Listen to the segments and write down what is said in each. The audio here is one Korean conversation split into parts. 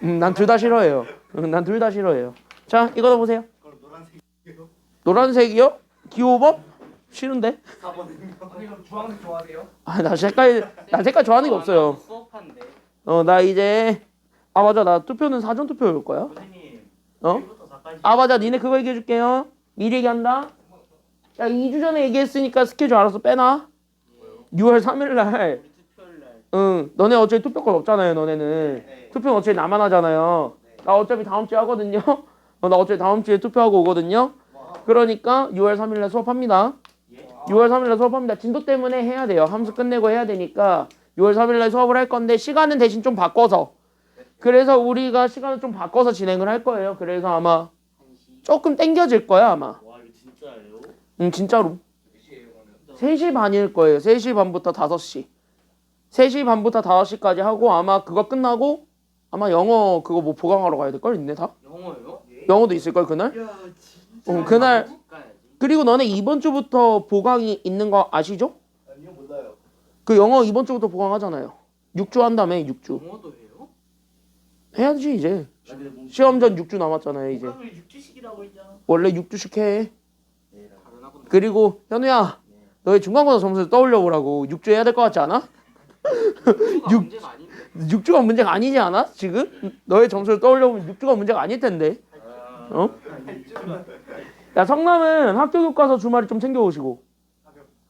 난 둘 다 싫어해요. 난 둘 다 싫어해요. 자, 이거 보세요. 그럼 노란색이요? 노란색이요? 기호법? 싫은데? 4번은요? 아니 그럼 주황색 좋아하세요? 난 색깔 좋아하는 게 없어요. 수업한데. 나 이제 맞아, 나 투표는 사전 투표일 거야. 선생님 어? 1부터 4까지 맞아, 니네 그거 얘기해 줄게요. 미리 얘기한다. 야, 2주 전에 얘기했으니까 스케줄 알아서 빼놔. 6월 3일 날. 우리 투표일 날. 응, 너네 어차피 투표권 없잖아요, 너네는. 네. 투표는 어차피 나만 하잖아요. 나 어차피 다음 주에 하거든요. 나 어차피 다음 주에 투표하고 오거든요. 그러니까 6월 3일 날 수업합니다. 예? 6월 3일 날 수업합니다. 진도 때문에 해야 돼요. 함수 끝내고 해야 되니까 6월 3일 날 수업을 할 건데 시간은 대신 좀 바꿔서. 그래서 우리가 시간을 좀 바꿔서 진행을 할 거예요. 그래서 아마 1시. 조금 땡겨질 거야, 아마. 와 이거 진짜예요? 응, 진짜로. 몇 시에요 그러면? 3시 반일 거예요. 3시 반부터 5시. 3시 반부터 5시까지 하고 아마 그거 끝나고 아마 영어 그거 뭐 보강하러 가야 될걸? 있네 다? 영어요? 영어도 있을걸 그날? 야 진짜 그날 집 가야지. 그리고 너네 이번 주부터 보강이 있는 거 아시죠? 아니요 몰라요. 그 영어 이번 주부터 보강하잖아요. 6주 한다며 6주. 영어도 해요? 해야지 이제. 근데 뭐 시험 전 6주 남았잖아요 이제. 호감을 6주씩이라고 했잖아. 원래 6주씩 해. 네. 다른 학원. 그리고 현우야 너희 중간고사 점수 떠올려 보라고. 6주 해야 될 것 같지 않아? 투표가 육- 문제가 아닌데. 6주가 문제가 아니지 않아? 지금? 너의 점수를 떠올려 보면 6주가 문제가 아닐 텐데. 어? 야, 성남은 학교 교과서 주말에 좀 챙겨 오시고.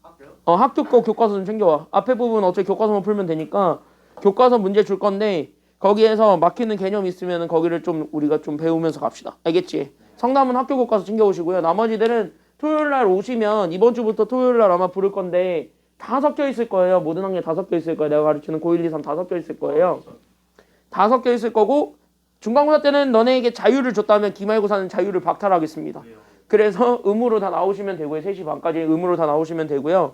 학교요? 학교 거 교과서 좀 챙겨와. 앞에 부분 어차피 교과서만 풀면 되니까 교과서 문제 줄 건데 거기에서 막히는 개념 있으면 거기를 좀 우리가 좀 배우면서 갑시다. 알겠지? 성남은 학교 교과서 챙겨 오시고요. 나머지들은 토요일 날 오시면 이번 주부터 토요일 날 아마 부를 건데 다 섞여 있을 거예요. 모든 학년 다 섞여 있을 거예요. 내가 가르치는 고1, 2, 3 다 섞여 있을 거예요. 다 섞여 있을 거고 중간고사 때는 너네에게 자유를 줬다면 기말고사는 자유를 박탈하겠습니다. 왜요? 그래서 음으로 다 나오시면 되고요. 3시 반까지 음으로 다 나오시면 되고요.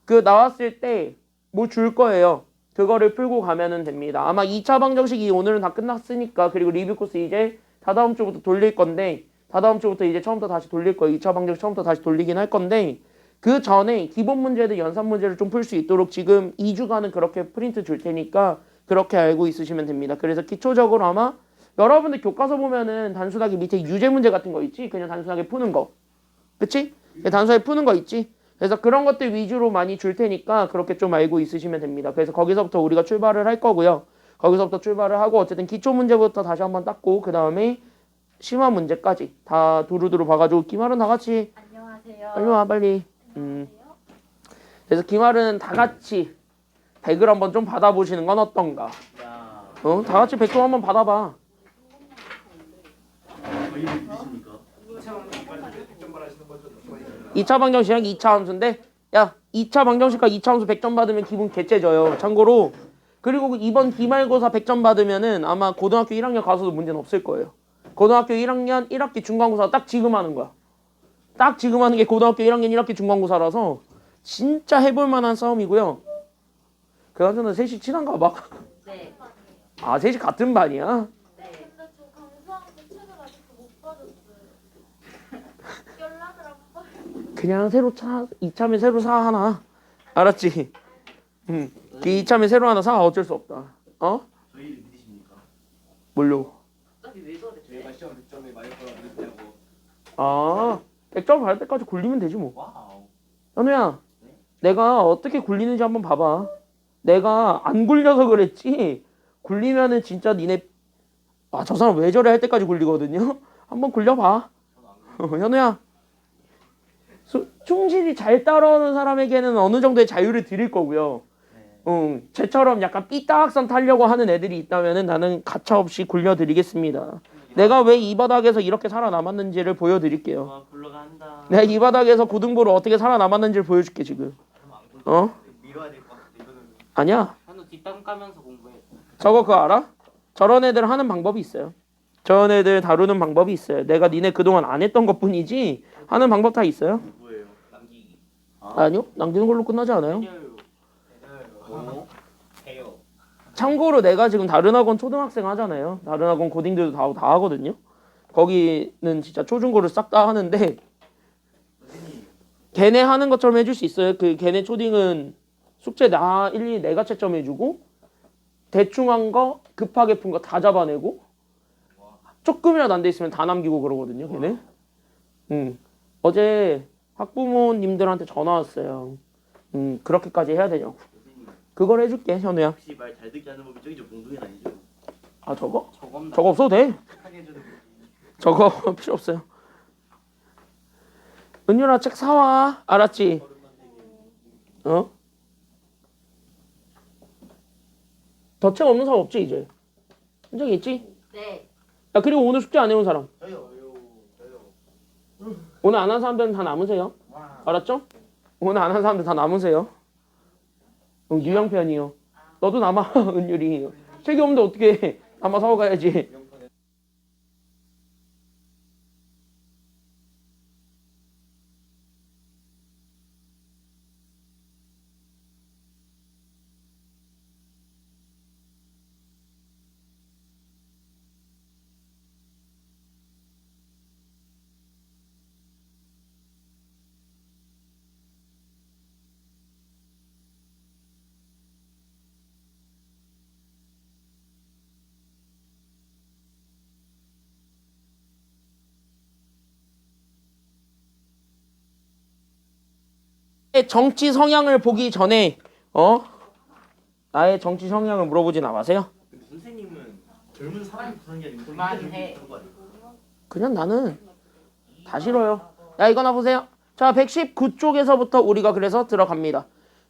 그 나왔을 때 뭐 줄 거예요. 그거를 풀고 가면은 됩니다. 아마 2차 방정식이 오늘은 다 끝났으니까 그리고 리뷰 코스 이제 다다음 주부터 돌릴 건데 다다음 주부터 이제 처음부터 다시 돌릴 거예요. 2차 방정식 처음부터 다시 돌리긴 할 건데 그 전에 기본 문제들 연산 문제를 좀 풀 수 있도록 지금 2주간은 그렇게 프린트 줄 테니까 그렇게 알고 있으시면 됩니다. 그래서 기초적으로 아마 여러분들 교과서 보면은 단순하게 밑에 유제 문제 같은 거 있지? 그냥 단순하게 푸는 거. 그치? 단순하게 푸는 거 있지? 그래서 그런 것들 위주로 많이 줄 테니까 그렇게 좀 알고 있으시면 됩니다. 그래서 거기서부터 우리가 출발을 할 거고요. 거기서부터 출발을 하고 어쨌든 기초 문제부터 다시 한번 닦고 그 다음에 심화 문제까지 다 두루두루 봐가지고 기말은 다 같이 안녕하세요. 빨리 와 빨리. 그래서 기말은 다 같이 100을 한번 좀 받아보시는 건 어떤가? 야 다 같이 100좀 한번 받아봐. 저희 믿으십니까? 100점 받으시는 거죠? 2차 방정식이 2차 함수인데 야 2차 방정식과 2차 함수 100점 받으면 기분 개째져요. 참고로 그리고 이번 기말고사 100점 받으면은 아마 고등학교 1학년 가서도 문제는 없을 거예요. 고등학교 1학년 1학기 중간고사 딱 지금 하는 거야. 딱 지금 하는 게 고등학교 1학년 1학기 중간고사라서 진짜 해볼 만한 싸움이고요. 그나저나 셋이 친한가 봐. 네. 셋이 같은 반이야? 네. 근데 저 강수한테 책을 아직도 못 받았어요. 연락을 안 받아요. 그냥 새로 이참에 새로 사 하나. 알았지? 이참에 새로 하나 사. 어쩔 수 없다. 저희를 믿으십니까? 뭘로? 어차피 왜 저래? 저희가 시험 100점에 맞을 거라 믿냐고. 100점 받을 때까지 굴리면 되지 뭐. 와우. 현우야, 내가 어떻게 굴리는지 한번 봐봐. 내가 안 굴려서 그랬지. 굴리면은 진짜 니네 저 사람 왜 저래 할 때까지 굴리거든요. 한번 굴려봐. 현우야, 충실히 잘 따라오는 사람에게는 어느 정도의 자유를 드릴 거고요. 쟤처럼 약간 삐딱선 타려고 하는 애들이 있다면은 나는 가차없이 굴려드리겠습니다. 내가 왜 이 바닥에서 이렇게 살아남았는지를 보여드릴게요. 와 굴러간다. 내가 이 바닥에서 고등부로 어떻게 살아남았는지를 보여줄게 지금. 밀어야 될 것 같은데 이거는 아니야. 현우 뒷담 까면서 공부해. 저거 그거 알아? 저런 애들 하는 방법이 있어요. 저런 애들 다루는 방법이 있어요. 내가 니네 그동안 안 했던 것뿐이지 하는 방법 다 있어요. 뭐예요? 남기기. 아니요? 남기는 걸로 끝나지 않아요. 때려요. 어? 해요. 참고로 내가 지금 다른 학원 초등학생 하잖아요. 다른 학원 고딩들도 다 하거든요. 거기는 진짜 초중고를 싹 다 하는데 선생님 걔네 하는 것처럼 해줄 수 있어요. 그 걔네 초딩은 숙제 나 일일이 내가 채점해주고 대충 한 거, 급하게 푼 거 다 잡아내고 조금이라도 안 돼 있으면 다 남기고 그러거든요, 걔네. 어제 학부모님들한테 전화 왔어요. 그렇게까지 해야 되냐고. 그걸 해줄게, 현우야. 혹시 말 잘 듣게 하는 법이 저기 저 봉둥이는 아니죠? 아, 저거? 저겁나? 저거 없어도 돼. 착하게 해주는 법이. 저거 필요 없어요. 은율아, 책 사와. 알았지? 어? 더 책 없는 사람 없지, 이제? 한 적이 있지? 네. 야, 그리고 오늘 숙제 안 해온 사람. 저요. 오늘 안 한 사람들은 다 남으세요. 알았죠? 오늘 안 한 사람들 다 남으세요. 유형편이요. 너도 남아, 은율이. 책이 없는데 어떻게 해. 남아 사고 가야지. 정치 성향을 보기 전에 나의 정치 성향을 물어보진 않으세요? 근데 선생님은 젊은 사람이 부르는 게 아니고 그만해. 그런 거 아니에요? 그냥 나는 다 싫어요. 야, 이거나 보세요. 자, 119쪽에서부터 우리가 그래서 들어갑니다.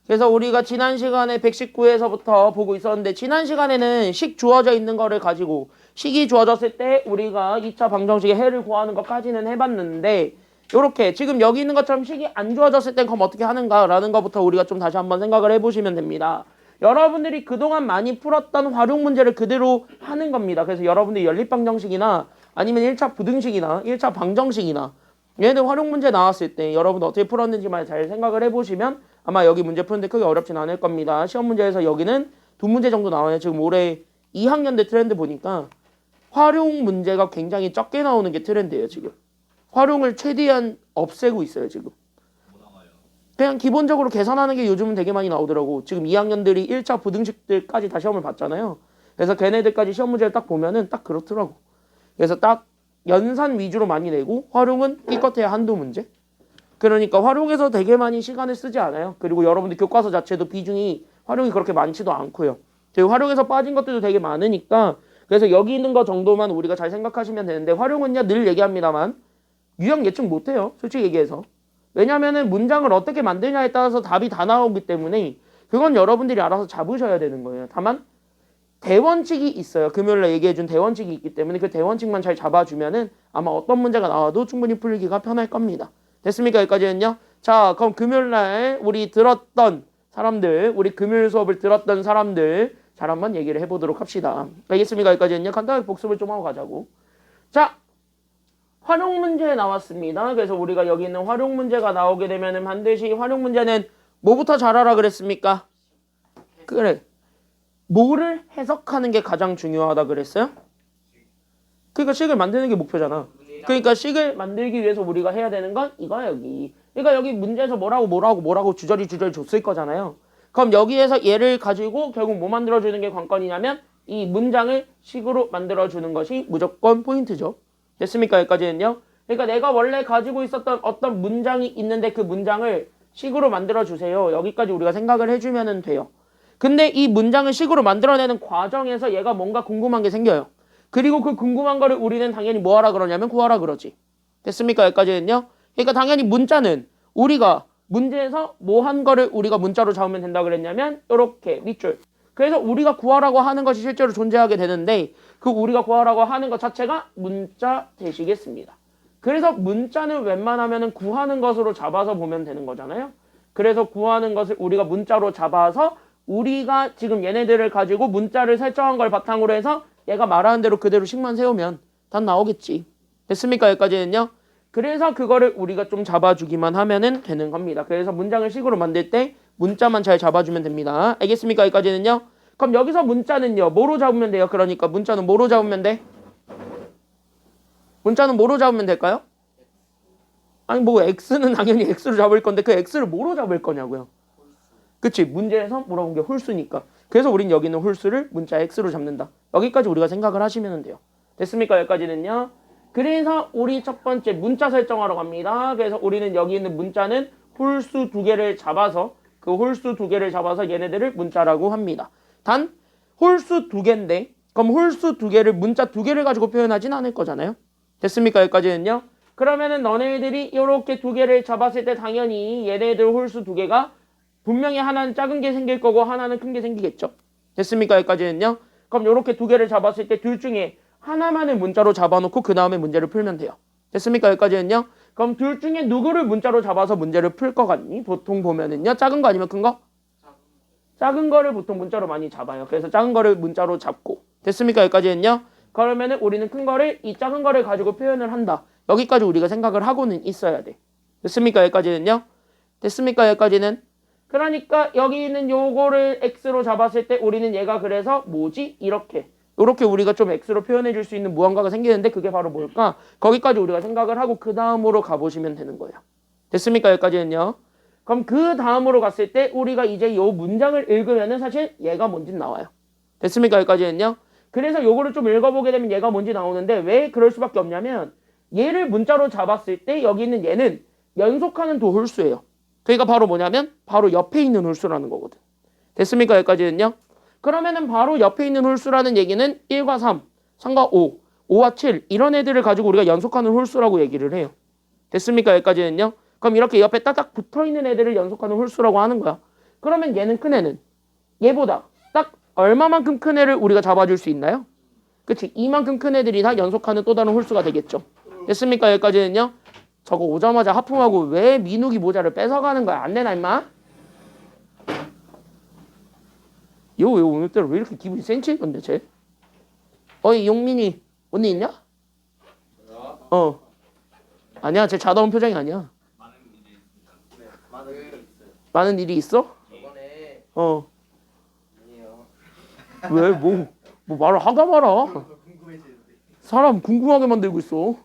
그래서 우리가 지난 시간에 119에서부터 보고 있었는데, 지난 시간에는 식 주어져 있는 거를 가지고 식이 주어졌을 때 우리가 2차 방정식의 해를 구하는 것까지는 해봤는데, 요렇게 지금 여기 있는 것처럼 식이 안 주어졌을 땐 그럼 어떻게 하는가라는 것부터 우리가 좀 다시 한번 생각을 해보시면 됩니다. 여러분들이 그동안 많이 풀었던 활용 문제를 그대로 하는 겁니다. 그래서 여러분들이 연립방정식이나 아니면 1차 부등식이나 1차 방정식이나 얘네들 활용 문제 나왔을 때 여러분 어떻게 풀었는지만 잘 생각을 해보시면 아마 여기 문제 푸는데 크게 어렵진 않을 겁니다. 시험 문제에서 여기는 2문제 정도 나와요. 지금 올해 2학년대 트렌드 보니까 활용 문제가 굉장히 적게 나오는 게 트렌드예요. 지금 활용을 최대한 없애고 있어요. 지금 그냥 기본적으로 계산하는 게 요즘은 되게 많이 나오더라고. 지금 2학년들이 1차 부등식들까지 다 시험을 봤잖아요. 그래서 걔네들까지 시험 문제를 딱 보면은 딱 그렇더라고. 그래서 딱 연산 위주로 많이 내고 활용은 기껏해야 한두 문제. 그러니까 활용에서 되게 많이 시간을 쓰지 않아요. 그리고 여러분들 교과서 자체도 비중이 활용이 그렇게 많지도 않고요. 그리고 활용에서 빠진 것들도 되게 많으니까 그래서 여기 있는 거 정도만 우리가 잘 생각하시면 되는데 활용은요 늘 얘기합니다만 유형 예측 못해요. 솔직히 얘기해서. 왜냐면은 문장을 어떻게 만드냐에 따라서 답이 다 나오기 때문에 그건 여러분들이 알아서 잡으셔야 되는 거예요. 다만 대원칙이 있어요. 금요일에 얘기해준 대원칙이 있기 때문에 그 대원칙만 잘 잡아주면은 아마 어떤 문제가 나와도 충분히 풀기가 편할 겁니다. 됐습니까? 여기까지는요. 자, 그럼 금요일날 우리 들었던 사람들, 우리 금요일 수업을 들었던 사람들 잘 한번 얘기를 해보도록 합시다. 알겠습니까? 여기까지는요. 간단하게 복습을 좀 하고 가자고. 자, 활용 문제 나왔습니다. 그래서 우리가 여기 있는 활용 문제가 나오게 되면은 반드시 활용 문제는 뭐부터 잘 알아 그랬습니까? 그래. 뭐를 해석하는 게 가장 중요하다 그랬어요? 그러니까 식을 만드는 게 목표잖아. 그러니까 식을 만들기 위해서 우리가 해야 되는 건 이거야 여기. 그러니까 여기 문제에서 뭐라고 주저리 줬을 거잖아요. 그럼 여기에서 얘를 가지고 결국 뭐 만들어주는 게 관건이냐면 이 문장을 식으로 만들어주는 것이 무조건 포인트죠. 됐습니까? 여기까지는요. 그러니까 내가 원래 가지고 있었던 어떤 문장이 있는데 그 문장을 식으로 만들어주세요. 여기까지 우리가 생각을 해주면 돼요. 근데 이 문장을 식으로 만들어내는 과정에서 얘가 뭔가 궁금한 게 생겨요. 그리고 그 궁금한 거를 우리는 당연히 뭐 하라 그러냐면 구하라 그러지. 됐습니까? 여기까지는요. 그러니까 당연히 문자는 우리가 문제에서 뭐 한 거를 우리가 문자로 잡으면 된다 그랬냐면 이렇게 밑줄. 그래서 우리가 구하라고 하는 것이 실제로 존재하게 되는데 그 우리가 구하라고 하는 것 자체가 문자 되시겠습니다. 그래서 문자는 웬만하면 구하는 것으로 잡아서 보면 되는 거잖아요. 그래서 구하는 것을 우리가 문자로 잡아서 우리가 지금 얘네들을 가지고 문자를 설정한 걸 바탕으로 해서 얘가 말하는 대로 그대로 식만 세우면 다 나오겠지. 됐습니까? 여기까지는요. 그래서 그거를 우리가 좀 잡아주기만 하면은 되는 겁니다. 그래서 문장을 식으로 만들 때 문자만 잘 잡아주면 됩니다. 알겠습니까? 여기까지는요. 그럼 여기서 문자는요. 뭐로 잡으면 돼요? 그러니까 문자는 뭐로 잡으면 돼? 문자는 뭐로 잡으면 될까요? 아니 뭐 x는 당연히 x로 잡을 건데 그 x를 뭐로 잡을 거냐고요. 그치? 문제에서 물어본 게 홀수니까. 그래서 우린 여기 있는 홀수를 문자 x로 잡는다. 여기까지 우리가 생각을 하시면 돼요. 됐습니까? 여기까지는요. 그래서 우리 첫 번째 문자 설정하러 갑니다. 그래서 우리는 여기 있는 문자는 홀수 두 개를 잡아서 그 홀수 두 개를 잡아서 얘네들을 문자라고 합니다. 단 홀수 두 개인데 그럼 홀수 두 개를 문자 두 개를 가지고 표현하진 않을 거잖아요. 됐습니까? 여기까지는요. 그러면은 너네들이 이렇게 두 개를 잡았을 때 당연히 얘네들 홀수 두 개가 분명히 하나는 작은 게 생길 거고 하나는 큰 게 생기겠죠. 됐습니까? 여기까지는요. 그럼 이렇게 두 개를 잡았을 때 둘 중에 하나만을 문자로 잡아놓고 그 다음에 문제를 풀면 돼요. 됐습니까? 여기까지는요. 그럼 둘 중에 누구를 문자로 잡아서 문제를 풀 것 같니? 보통 보면은요. 작은 거 아니면 큰 거? 작은 거를 보통 문자로 많이 잡아요. 그래서 작은 거를 문자로 잡고. 됐습니까? 여기까지는요. 그러면은 우리는 큰 거를 이 작은 거를 가지고 표현을 한다. 여기까지 우리가 생각을 하고는 있어야 돼. 됐습니까? 여기까지는요. 됐습니까? 여기까지는. 그러니까 여기 있는 요거를 x로 잡았을 때 우리는 얘가 그래서 뭐지? 이렇게 우리가 좀 x로 표현해 줄 수 있는 무언가가 생기는데 그게 바로 뭘까? 거기까지 우리가 생각을 하고 그 다음으로 가보시면 되는 거예요. 됐습니까? 여기까지는요. 그럼 그 다음으로 갔을 때 우리가 이제 요 문장을 읽으면은 사실 얘가 뭔지 나와요. 됐습니까? 여기까지는요. 그래서 요거를 좀 읽어보게 되면 얘가 뭔지 나오는데 왜 그럴 수밖에 없냐면 얘를 문자로 잡았을 때 여기 있는 얘는 연속하는 도 홀수예요. 그러니까 바로 뭐냐면 바로 옆에 있는 홀수라는 거거든. 됐습니까? 여기까지는요. 그러면은 바로 옆에 있는 홀수라는 얘기는 1과 3, 3과 5, 5와 7 이런 애들을 가지고 우리가 연속하는 홀수라고 얘기를 해요. 됐습니까? 여기까지는요. 그럼 이렇게 옆에 딱딱 붙어있는 애들을 연속하는 홀수라고 하는 거야. 그러면 얘는 큰 애는 얘보다 딱 얼마만큼 큰 애를 우리가 잡아줄 수 있나요? 그치? 이만큼 큰 애들이 다 연속하는 또 다른 홀수가 되겠죠. 됐습니까? 여기까지는요. 저거 오자마자 하품하고 왜 민욱이 모자를 뺏어가는 거야? 안 내나 임마? 요 오늘따라 왜 이렇게 기분이 센치? 근데 쟤? 어이 용민이 언니 있냐? 어. 아니야 쟤 자다 온 표정이 아니야. 많은 일이 있어? 저번에 어. 아니에요. 왜? 뭐 말을 하다 말아. 사람 궁금하게 만들고 있어.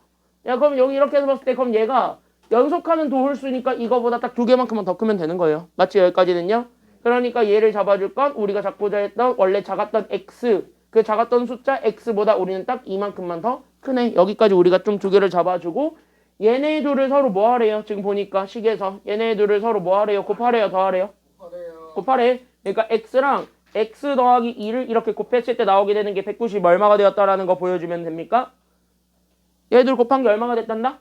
야 그럼 여기 이렇게 해서 봤을 때 그럼 얘가 연속하는 도홀수니까 이거보다 딱 두 개만큼만 더 크면 되는 거예요. 맞지? 여기까지는요. 그러니까 얘를 잡아줄 건 우리가 잡고자 했던 원래 작았던 x 그 작았던 숫자 x보다 우리는 딱 이만큼만 더 크네. 여기까지 우리가 좀 두 개를 잡아주고 얘네 둘을 서로 뭐 하래요? 지금 보니까 식에서 얘네 둘을 서로 뭐 하래요? 곱하래요? 더하래요? 곱하래. 그러니까 x랑 x 더하기 2를 이렇게 곱했을 때 나오게 되는 게 190 얼마가 되었다라는 거 보여주면 됩니까? 얘들 곱한 게 얼마가 됐단다?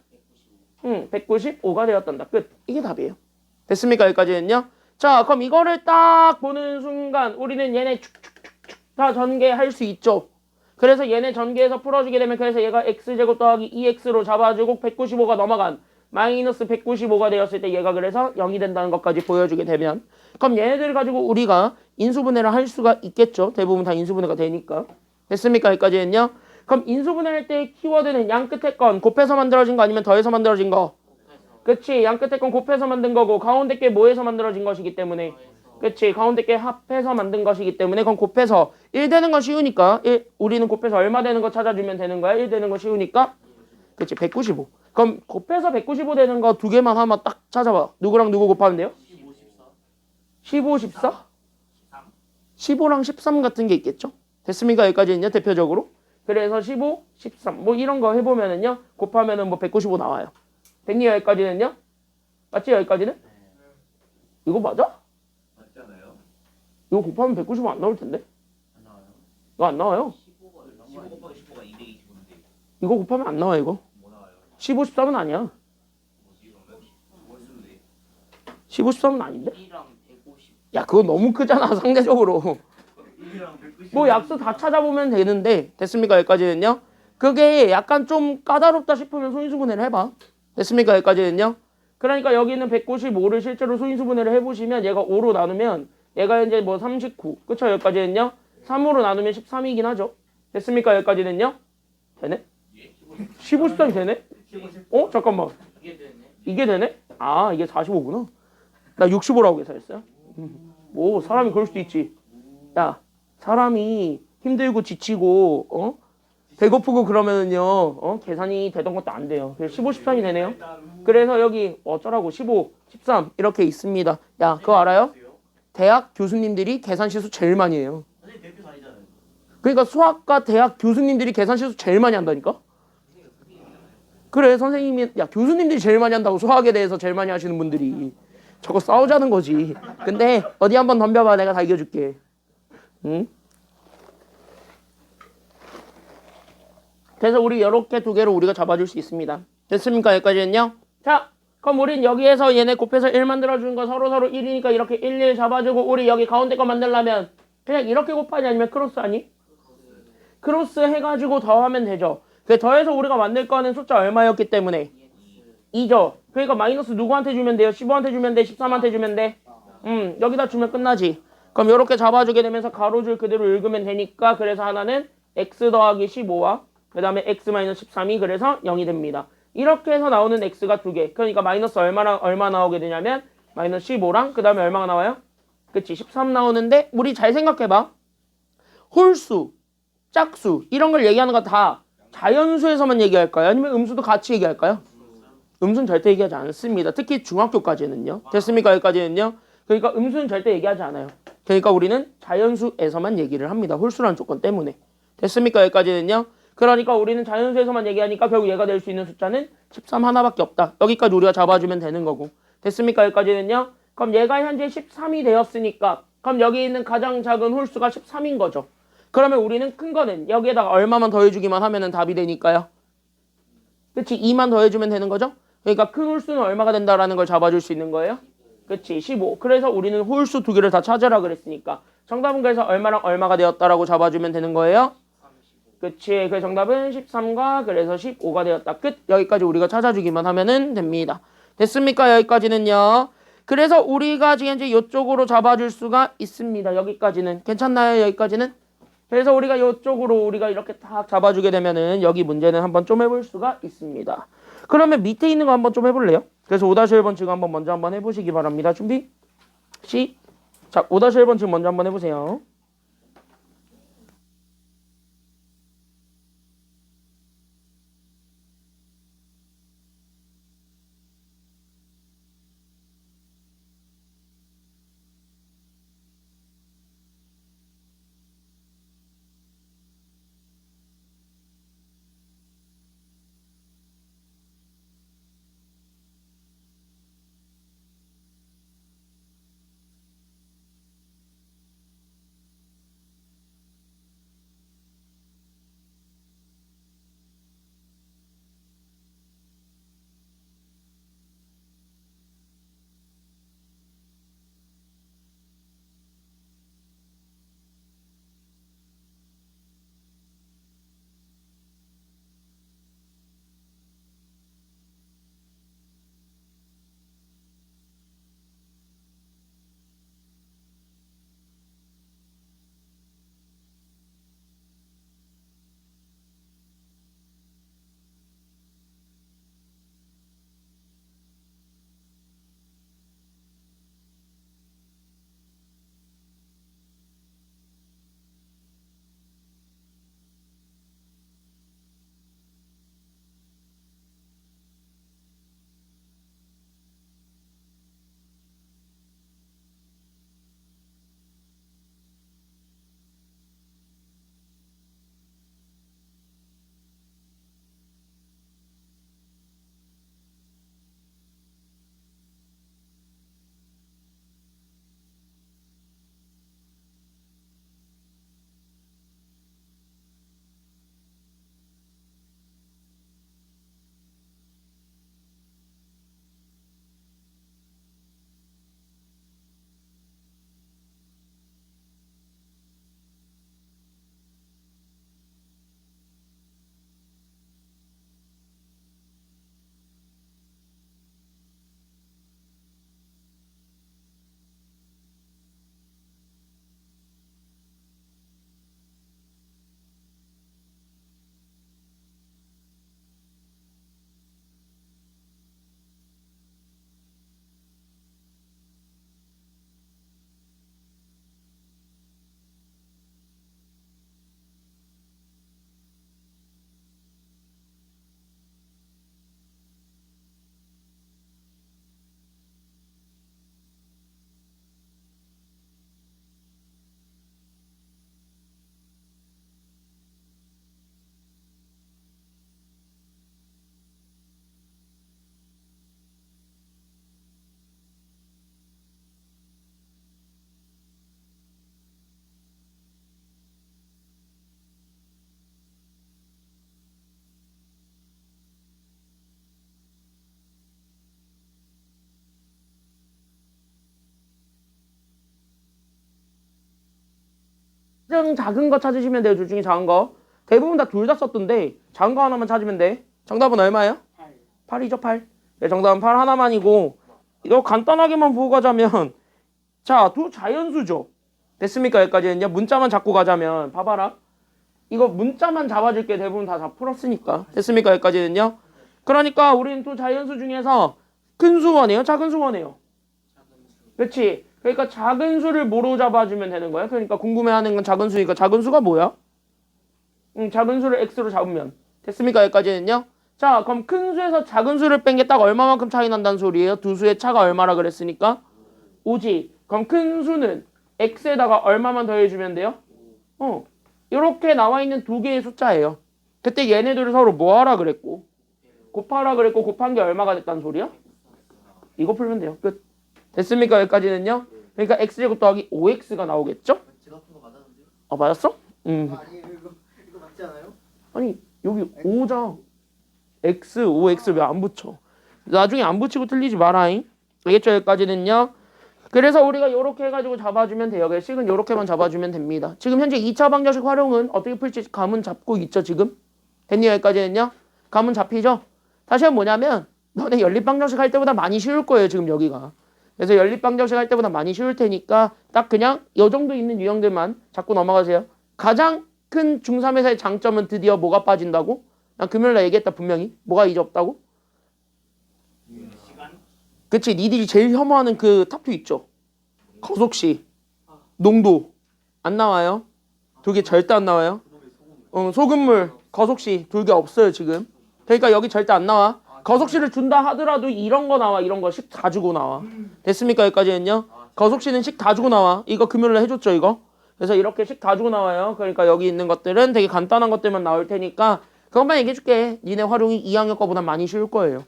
195가 되었단다. 끝. 이게 답이에요. 됐습니까? 여기까지는요. 자, 그럼 이거를 딱 보는 순간 우리는 얘네 축축축축 다 전개할 수 있죠. 그래서 얘네 전개해서 풀어주게 되면 그래서 얘가 x제곱 더하기 2x로 잡아주고 195가 넘어간 마이너스 195가 되었을 때 얘가 그래서 0이 된다는 것까지 보여주게 되면 그럼 얘네들 가지고 우리가 인수분해를 할 수가 있겠죠. 대부분 다 인수분해가 되니까. 됐습니까? 여기까지는요. 그럼 인수분해할 때 키워드는 양 끝에 건 곱해서 만들어진 거 아니면 더해서 만들어진 거? 그치. 양 끝에 건 곱해서 만든 거고 가운데 게 뭐해서 만들어진 것이기 때문에 그치. 가운데 게 합해서 만든 것이기 때문에 그럼 곱해서 1 되는 건 쉬우니까 우리는 곱해서 얼마 되는 거 찾아주면 되는 거야. 1 되는 거 쉬우니까 그치. 195. 그럼 곱해서 195 되는 거 두 개만 하면 딱 찾아봐. 누구랑 누구 곱하면 돼요? 15, 14? 15랑 13 같은 게 있겠죠? 됐습니까? 여기까지는요. 대표적으로. 그래서 15, 13 뭐 이런 거 해보면은요. 곱하면은 뭐 195 나와요. 됐니? 여기까지는요? 맞지? 여기까지는? 이거 맞아? 맞잖아요. 이거 곱하면 195 안 나올 텐데? 안 나와요. 이거 안 나와요. 15 곱하기 15가 225인데 이거 곱하면 안 나와 이거. 뭐 나와요? 15, 13은 아니야. 뭐지 그러면? 뭐 쓰는데? 15, 13은 아닌데? 1이랑 150. 야 그거 너무 크잖아 상대적으로. 1이랑 190. 뭐 약수 다 찾아보면 되는데 됐습니까? 여기까지는요. 그게 약간 좀 까다롭다 싶으면 소인수분해를 해봐. 됐습니까? 여기까지는요. 그러니까 여기 있는 195를 실제로 소인수분해를 해보시면 얘가 5로 나누면 얘가 이제 뭐 39 그쵸? 여기까지는요. 3으로 나누면 13이긴 하죠. 됐습니까? 여기까지는요. 되네? 15, 13이 되네? 어? 잠깐만. 이게 되네. 이게 되네? 아 이게 45구나. 나 65라고 계산했어요. 뭐 사람이 그럴 수도 있지. 야 사람이 힘들고 지치고 배고프고 그러면은요 계산이 되던 것도 안 돼요. 그래서 15, 13이 되네요. 그래서 여기 어쩌라고 15, 13 이렇게 있습니다. 야 그거 알아요? 대학 교수님들이 계산 실수 제일 많이 해요. 선생님 대표 다니잖아요. 그러니까 수학과 대학 교수님들이 계산 실수 제일 많이 한다니까? 그래, 선생님이, 야, 교수님들이 제일 많이 한다고 수학에 대해서 제일 많이 하시는 분들이. 저거 싸우자는 거지. 근데 어디 한번 덤벼봐. 내가 다 이겨줄게. 응? 그래서 우리 이렇게 두 개로 우리가 잡아줄 수 있습니다. 됐습니까? 여기까지는요? 자, 그럼 우린 여기에서 얘네 곱해서 1 만들어주는 거 서로 1이니까 이렇게 1, 1 잡아주고 우리 여기 가운데 거 만들려면 그냥 이렇게 곱하니 아니면 크로스 하니? 크로스 해가지고 더하면 되죠. 그 더해서 우리가 만들 거는 숫자 얼마였기 때문에 2죠. 그러니까 마이너스 누구한테 주면 돼요? 15한테 주면 돼? 13한테 주면 돼? 여기다 주면 끝나지. 그럼 이렇게 잡아주게 되면서 가로줄 그대로 읽으면 되니까 그래서 하나는 x 더하기 15와 그 다음에 x 마이너스 13이 그래서 0이 됩니다. 이렇게 해서 나오는 x가 두 개. 그러니까 마이너스 얼마 나오게 되냐면 마이너스 15랑 그 다음에 얼마가 나와요? 그치, 13 나오는데 우리 잘 생각해봐. 홀수, 짝수 이런 걸 얘기하는 거 다 자연수에서만 얘기할까요? 아니면 음수도 같이 얘기할까요? 음수는 절대 얘기하지 않습니다. 특히 중학교까지는요. 됐습니까? 여기까지는요. 그러니까 음수는 절대 얘기하지 않아요. 그러니까 우리는 자연수에서만 얘기를 합니다. 홀수라는 조건 때문에. 됐습니까? 여기까지는요. 그러니까 우리는 자연수에서만 얘기하니까 결국 얘가 될 수 있는 숫자는 13 하나밖에 없다. 여기까지 우리가 잡아주면 되는 거고. 됐습니까? 여기까지는요. 그럼 얘가 현재 13이 되었으니까 그럼 여기 있는 가장 작은 홀수가 13인 거죠. 그러면 우리는 큰 거는 여기에다가 얼마만 더해주기만 하면은 답이 되니까요. 그치? 2만 더해주면 되는 거죠? 그러니까 큰 홀수는 얼마가 된다라는 걸 잡아줄 수 있는 거예요. 그치? 15. 그래서 우리는 홀수 두 개를 다 찾으라 그랬으니까 정답은 그래서 얼마랑 얼마가 되었다라고 잡아주면 되는 거예요. 그치? 그 정답은 13과 그래서 15가 되었다. 끝. 여기까지 우리가 찾아주기만 하면은 됩니다. 됐습니까? 여기까지는요. 그래서 우리가 지금 이제 이쪽으로 잡아줄 수가 있습니다. 여기까지는 괜찮나요? 여기까지는? 그래서 우리가 이쪽으로 우리가 이렇게 딱 잡아주게 되면은 여기 문제는 한번 좀 해볼 수가 있습니다. 그러면 밑에 있는 거 한번 좀 해볼래요? 그래서 5-1번 지금 먼저 한번 해보시기 바랍니다. 준비? 자, 5-1번 지금 먼저 한번 해보세요. 가장 작은 거 찾으시면 돼요. 둘 중에 작은 거. 대부분 다 둘 다 썼던데 작은 거 하나만 찾으면 돼. 정답은 얼마예요? 8이죠 8. 네, 정답은 8 하나만이고 이거 간단하게만 보고 가자면 자, 두 자연수죠. 됐습니까? 여기까지는요. 문자만 잡고 가자면 봐봐라. 이거 문자만 잡아줄게. 대부분 다 풀었으니까. 됐습니까? 여기까지는요. 그러니까 우리는 두 자연수 중에서 큰 수 원해요? 작은 수 원해요? 그렇지. 그러니까 작은 수를 뭐로 잡아주면 되는 거야? 그러니까 궁금해하는 건 작은 수니까 작은 수가 뭐야? 작은 수를 x로 잡으면 됐습니까? 여기까지는요. 자, 그럼 큰 수에서 작은 수를 뺀 게 딱 얼마만큼 차이 난다는 소리예요? 두 수의 차가 얼마라 그랬으니까 5지. 그럼 큰 수는 x에다가 얼마만 더해주면 돼요? 이렇게 나와 있는 두 개의 숫자예요. 그때 얘네들을 서로 뭐 하라 그랬고 곱하라 그랬고 곱한 게 얼마가 됐다는 소리야? 이거 풀면 돼요. 끝. 됐습니까? 여기까지는요. 그러니까 x제곱 더하기 5x가 나오겠죠? 제가 푼거 맞았는데? 맞았어? 아니에요 이거 맞지 않아요? 아니 여기 5자 x 5x 왜 안 붙여? 나중에 안 붙이고 틀리지 마라잉. 알겠죠? 여기까지는요. 그래서 우리가 이렇게 해가지고 잡아주면 돼요. 그래서 식은 이렇게만 잡아주면 됩니다. 지금 현재 2차 방정식 활용은 어떻게 풀지 감은 잡고 있죠 지금? 됐니? 여기까지는요. 감은 잡히죠? 다시 한번 뭐냐면 너네 연립방정식 할 때보다 많이 쉬울 거예요 지금 여기가. 그래서 연립방정식 할 때보다 많이 쉬울 테니까 딱 그냥 요 정도 있는 유형들만 잡고 넘어가세요. 가장 큰 중3에서의 장점은 드디어 뭐가 빠진다고? 난 금요일날 얘기했다 분명히. 뭐가 이제 없다고? 시간? 그치. 니들이 제일 혐오하는 그 탑2 있죠. 거속시, 농도 안 나와요. 두 개 절대 안 나와요. 소금물, 거속시 두 개 없어요 지금. 그러니까 여기 절대 안 나와. 거속시를 준다 하더라도 이런 거 나와. 이런 거 식 다 주고 나와. 됐습니까? 여기까지는요. 거속시는 식 다 주고 나와. 이거 금요일에 해줬죠 이거. 그래서 이렇게 식 다 주고 나와요. 그러니까 여기 있는 것들은 되게 간단한 것들만 나올 테니까 그것만 얘기해줄게. 니네 활용이 2학년 거보다 많이 쉬울 거예요.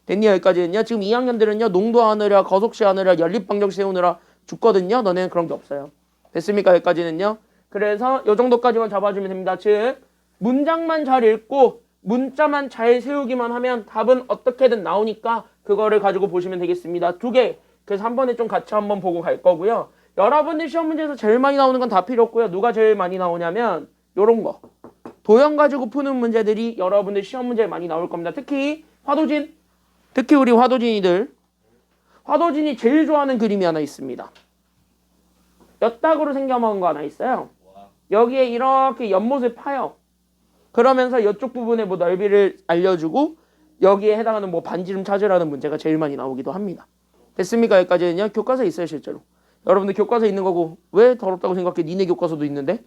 됐니? 여기까지는요. 지금 2학년들은요. 농도하느라 거속시 하느라 연립방정식 세우느라 죽거든요. 너네는 그런 게 없어요. 됐습니까? 여기까지는요. 그래서 요 정도까지만 잡아주면 됩니다. 즉 문장만 잘 읽고 문자만 잘 세우기만 하면 답은 어떻게든 나오니까 그거를 가지고 보시면 되겠습니다. 두 개. 그래서 한 번에 좀 같이 한번 보고 갈 거고요. 여러분들 시험 문제에서 제일 많이 나오는 건 다 필요 없고요. 누가 제일 많이 나오냐면 요런 거. 도형 가지고 푸는 문제들이 여러분들 시험 문제에 많이 나올 겁니다. 특히 화도진. 특히 우리 화도진이들. 화도진이 제일 좋아하는 그림이 하나 있습니다. 엿닥으로 생겨먹은 거 하나 있어요. 여기에 이렇게 연못을 파요. 그러면서 이쪽 부분의 뭐 넓이를 알려주고 여기에 해당하는 뭐 반지름 찾으라는 문제가 제일 많이 나오기도 합니다. 됐습니까? 여기까지는요. 교과서에 있어요 실제로. 여러분들 교과서에 있는 거고 왜 더럽다고 생각해? 니네 교과서도 있는데.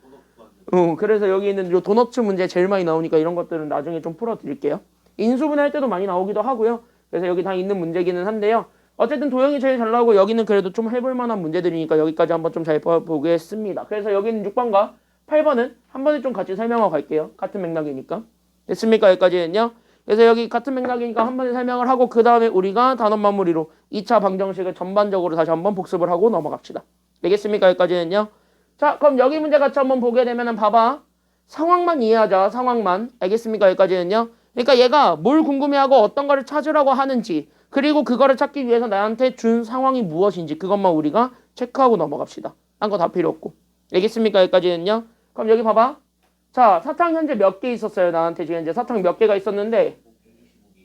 그래서 여기 있는 요 도너츠 문제 제일 많이 나오니까 이런 것들은 나중에 좀 풀어드릴게요. 인수분해 할 때도 많이 나오기도 하고요. 그래서 여기 다 있는 문제기는 한데요. 어쨌든 도형이 제일 잘 나오고 여기는 그래도 좀 해볼 만한 문제들이니까 여기까지 한번 좀 잘 보겠습니다. 그래서 여기는 6번과 8번은 한 번에 좀 같이 설명하고 갈게요. 같은 맥락이니까. 됐습니까? 여기까지는요. 그래서 여기 같은 맥락이니까 한 번에 설명을 하고 그 다음에 우리가 단원 마무리로 2차 방정식을 전반적으로 다시 한번 복습을 하고 넘어갑시다. 알겠습니까? 여기까지는요. 자, 그럼 여기 문제 같이 한번 보게 되면은 봐봐. 상황만 이해하자. 상황만. 알겠습니까? 여기까지는요. 그러니까 얘가 뭘 궁금해하고 어떤 거를 찾으라고 하는지 그리고 그거를 찾기 위해서 나한테 준 상황이 무엇인지 그것만 우리가 체크하고 넘어갑시다. 딴 거 다 필요 없고. 알겠습니까? 여기까지는요. 그럼 여기 봐봐. 자, 사탕 현재 몇 개 있었어요? 나한테 지금 이제 사탕 몇 개가 있었는데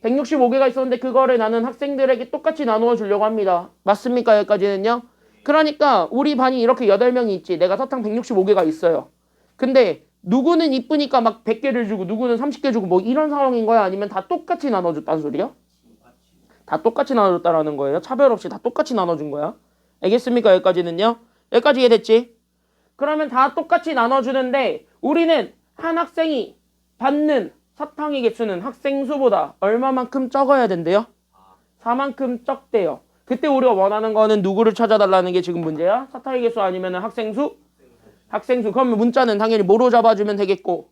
165개가 있었는데 그거를 나는 학생들에게 똑같이 나누어 주려고 합니다. 맞습니까? 여기까지는요. 그러니까 우리 반이 이렇게 8명이 있지. 내가 사탕 165개가 있어요. 근데 누구는 이쁘니까 막 100개를 주고 누구는 30개 주고 뭐 이런 상황인 거야? 아니면 다 똑같이 나눠줬다는 소리야? 다 똑같이 나눠줬다라는 거예요. 차별 없이 다 똑같이 나눠준 거야. 알겠습니까? 여기까지는요. 여기까지 이해됐지? 그러면 다 똑같이 나눠주는데 우리는 한 학생이 받는 사탕의 개수는 학생 수보다 얼마만큼 적어야 된대요? 4만큼 적대요. 그때 우리가 원하는 거는 누구를 찾아달라는 게 지금 문제야? 사탕의 개수 아니면 학생 수? 학생 수. 그러면 문자는 당연히 뭐로 잡아주면 되겠고?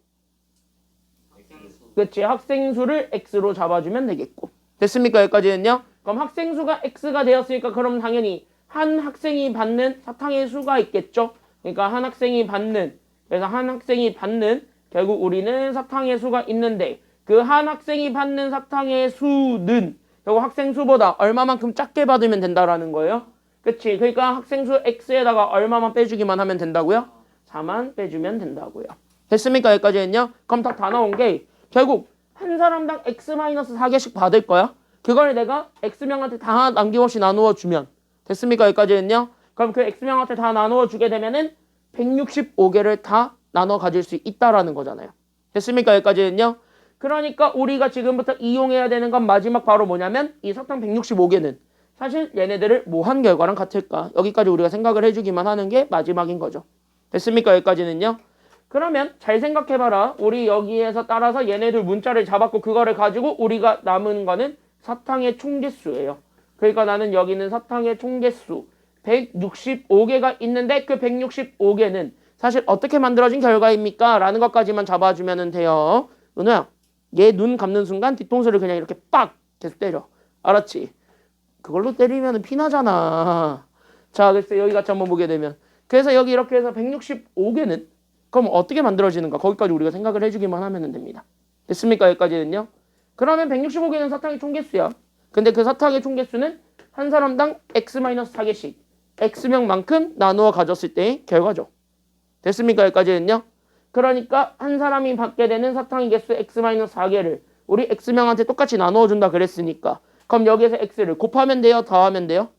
그렇지. 학생 수를 x로 잡아주면 되겠고. 됐습니까? 여기까지는요. 그럼 학생 수가 x가 되었으니까 그럼 당연히 한 학생이 받는 사탕의 수가 있겠죠. 그러니까 한 학생이 받는, 그래서 한 학생이 받는, 결국 우리는 사탕의 수가 있는데 그 한 학생이 받는 사탕의 수는 결국 학생 수보다 얼마만큼 작게 받으면 된다라는 거예요. 그치? 그러니까 학생 수 x에다가 얼마만 빼주기만 하면 된다고요? 4만 빼주면 된다고요. 됐습니까? 여기까지는요. 그럼 다 나온 게 결국 한 사람당 x-4개씩 받을 거야. 그걸 내가 x명한테 다 남김없이 나누어 주면 됐습니까? 여기까지는요. 그럼 그 x명한테 다 나누어 주게 되면은 165개를 다 나눠 가질 수 있다라는 거잖아요. 됐습니까? 여기까지는요. 그러니까 우리가 지금부터 이용해야 되는 건 마지막 바로 뭐냐면 이 사탕 165개는 사실 얘네들을 뭐 한 결과랑 같을까? 여기까지 우리가 생각을 해주기만 하는 게 마지막인 거죠. 됐습니까? 여기까지는요. 그러면 잘 생각해봐라. 우리 여기에서 따라서 얘네들 문자를 잡았고 그거를 가지고 우리가 남은 거는 사탕의 총개수예요. 그러니까 나는 여기는 사탕의 총개수 165개가 있는데 그 165개는 사실 어떻게 만들어진 결과입니까? 라는 것까지만 잡아주면 돼요. 은호야, 얘 눈 감는 순간 뒤통수를 그냥 이렇게 빡 계속 때려. 알았지? 그걸로 때리면 피나잖아. 자, 그래서 여기 같이 한번 보게 되면 그래서 여기 이렇게 해서 165개는 그럼 어떻게 만들어지는가? 거기까지 우리가 생각을 해주기만 하면 됩니다. 됐습니까? 여기까지는요. 그러면 165개는 사탕의 총개수야. 근데 그 사탕의 총개수는 한 사람당 x-4개씩 x명만큼 나누어 가졌을 때의 결과죠. 됐습니까? 여기까지는요. 그러니까 한 사람이 받게 되는 사탕의 개수 x-4개를 우리 x명한테 똑같이 나누어 준다 그랬으니까 그럼 여기에서 x를 곱하면 돼요? 더하면 돼요?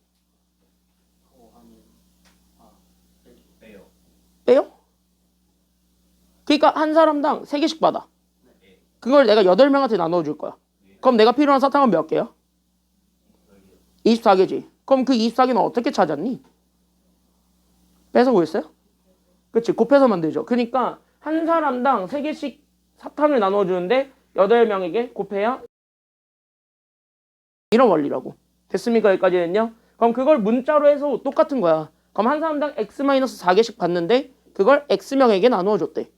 빼요. 빼요? 그러니까 한 사람당 3개씩 받아. 그걸 내가 8명한테 나눠 줄 거야. 그럼 내가 필요한 사탕은 몇 개야? 24개지. 그럼 그 24개는 어떻게 찾았니? 빼서 구했어요? 그치, 곱해서 만들죠. 그러니까 한 사람당 3개씩 사탕을 나눠 주는데 8명에게 곱해야 이런 원리라고. 됐습니까? 여기까지는요. 그럼 그걸 문자로 해서 똑같은 거야. 그럼 한 사람당 x-4개씩 받는데 그걸 x명에게 나누어 줬대.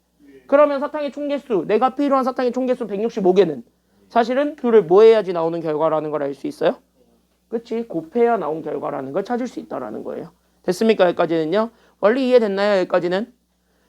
그러면 사탕의 총개수, 내가 필요한 사탕의 총개수 165개는 사실은 둘을 뭐 해야지 나오는 결과라는 걸 알 수 있어요? 그치? 곱해야 나온 결과라는 걸 찾을 수 있다라는 거예요. 됐습니까? 여기까지는요. 원리 이해됐나요? 여기까지는?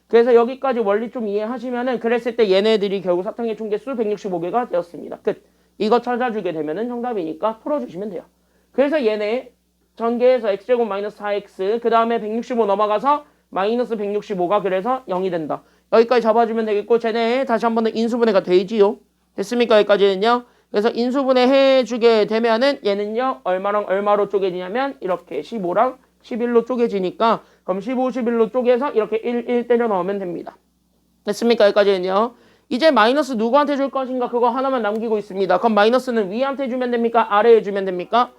그래서 여기까지 원리 좀 이해하시면은 그랬을 때 얘네들이 결국 사탕의 총개수 165개가 되었습니다. 끝. 이거 찾아주게 되면은 정답이니까 풀어주시면 돼요. 그래서 얘네 전개해서 x제곱 마이너스 4x 그 다음에 165 넘어가서 마이너스 165가 그래서 0이 된다. 여기까지 잡아주면 되겠고 쟤네 다시 한 번 더 인수분해가 되지요. 됐습니까? 여기까지는요. 그래서 인수분해 해주게 되면은 얘는요 얼마랑 얼마로 쪼개지냐면 이렇게 15랑 11로 쪼개지니까 그럼 15, 11로 쪼개서 이렇게 1 때려 넣으면 됩니다. 됐습니까? 여기까지는요. 이제 마이너스 누구한테 줄 것인가 그거 하나만 남기고 있습니다. 그럼 마이너스는 위한테 주면 됩니까? 아래에 주면 됩니까?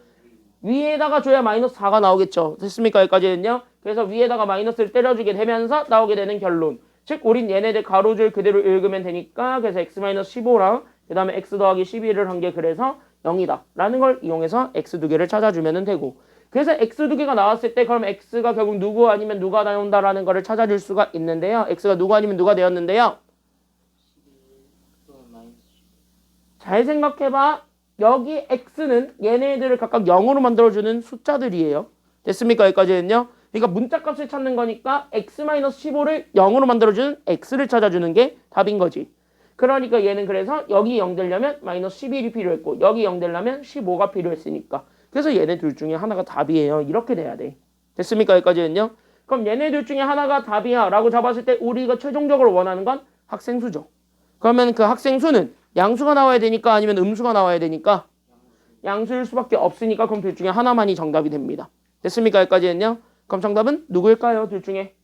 위에다가 줘야 마이너스 4가 나오겠죠. 됐습니까? 여기까지는요. 그래서 위에다가 마이너스를 때려주게 되면서 나오게 되는 결론. 즉 우린 얘네들 가로줄 그대로 읽으면 되니까 그래서 x-15랑 그 다음에 x 더하기 11을 한 게 그래서 0이다 라는 걸 이용해서 x 두 개를 찾아주면 되고 그래서 x 두 개가 나왔을 때 그럼 x가 결국 누구 아니면 누가 나온다라는 거를 찾아줄 수가 있는데요. x가 누구 아니면 누가 되었는데요. 잘 생각해봐. 여기 x는 얘네들을 각각 0으로 만들어주는 숫자들이에요. 됐습니까? 여기까지는요. 그러니까 문자값을 찾는 거니까 x-15를 0으로 만들어주는 x를 찾아주는 게 답인 거지. 그러니까 얘는 그래서 여기 0 되려면 마이너스 11이 필요했고 여기 0 되려면 15가 필요했으니까 그래서 얘네 둘 중에 하나가 답이에요. 이렇게 돼야 돼. 됐습니까? 여기까지는요. 그럼 얘네 둘 중에 하나가 답이야 라고 잡았을 때 우리가 최종적으로 원하는 건 학생수죠. 그러면 그 학생수는 양수가 나와야 되니까 아니면 음수가 나와야 되니까 양수일 수밖에 없으니까 그럼 둘 중에 하나만이 정답이 됩니다. 됐습니까? 여기까지는요. 그럼 정답은 누구일까요? 둘 중에.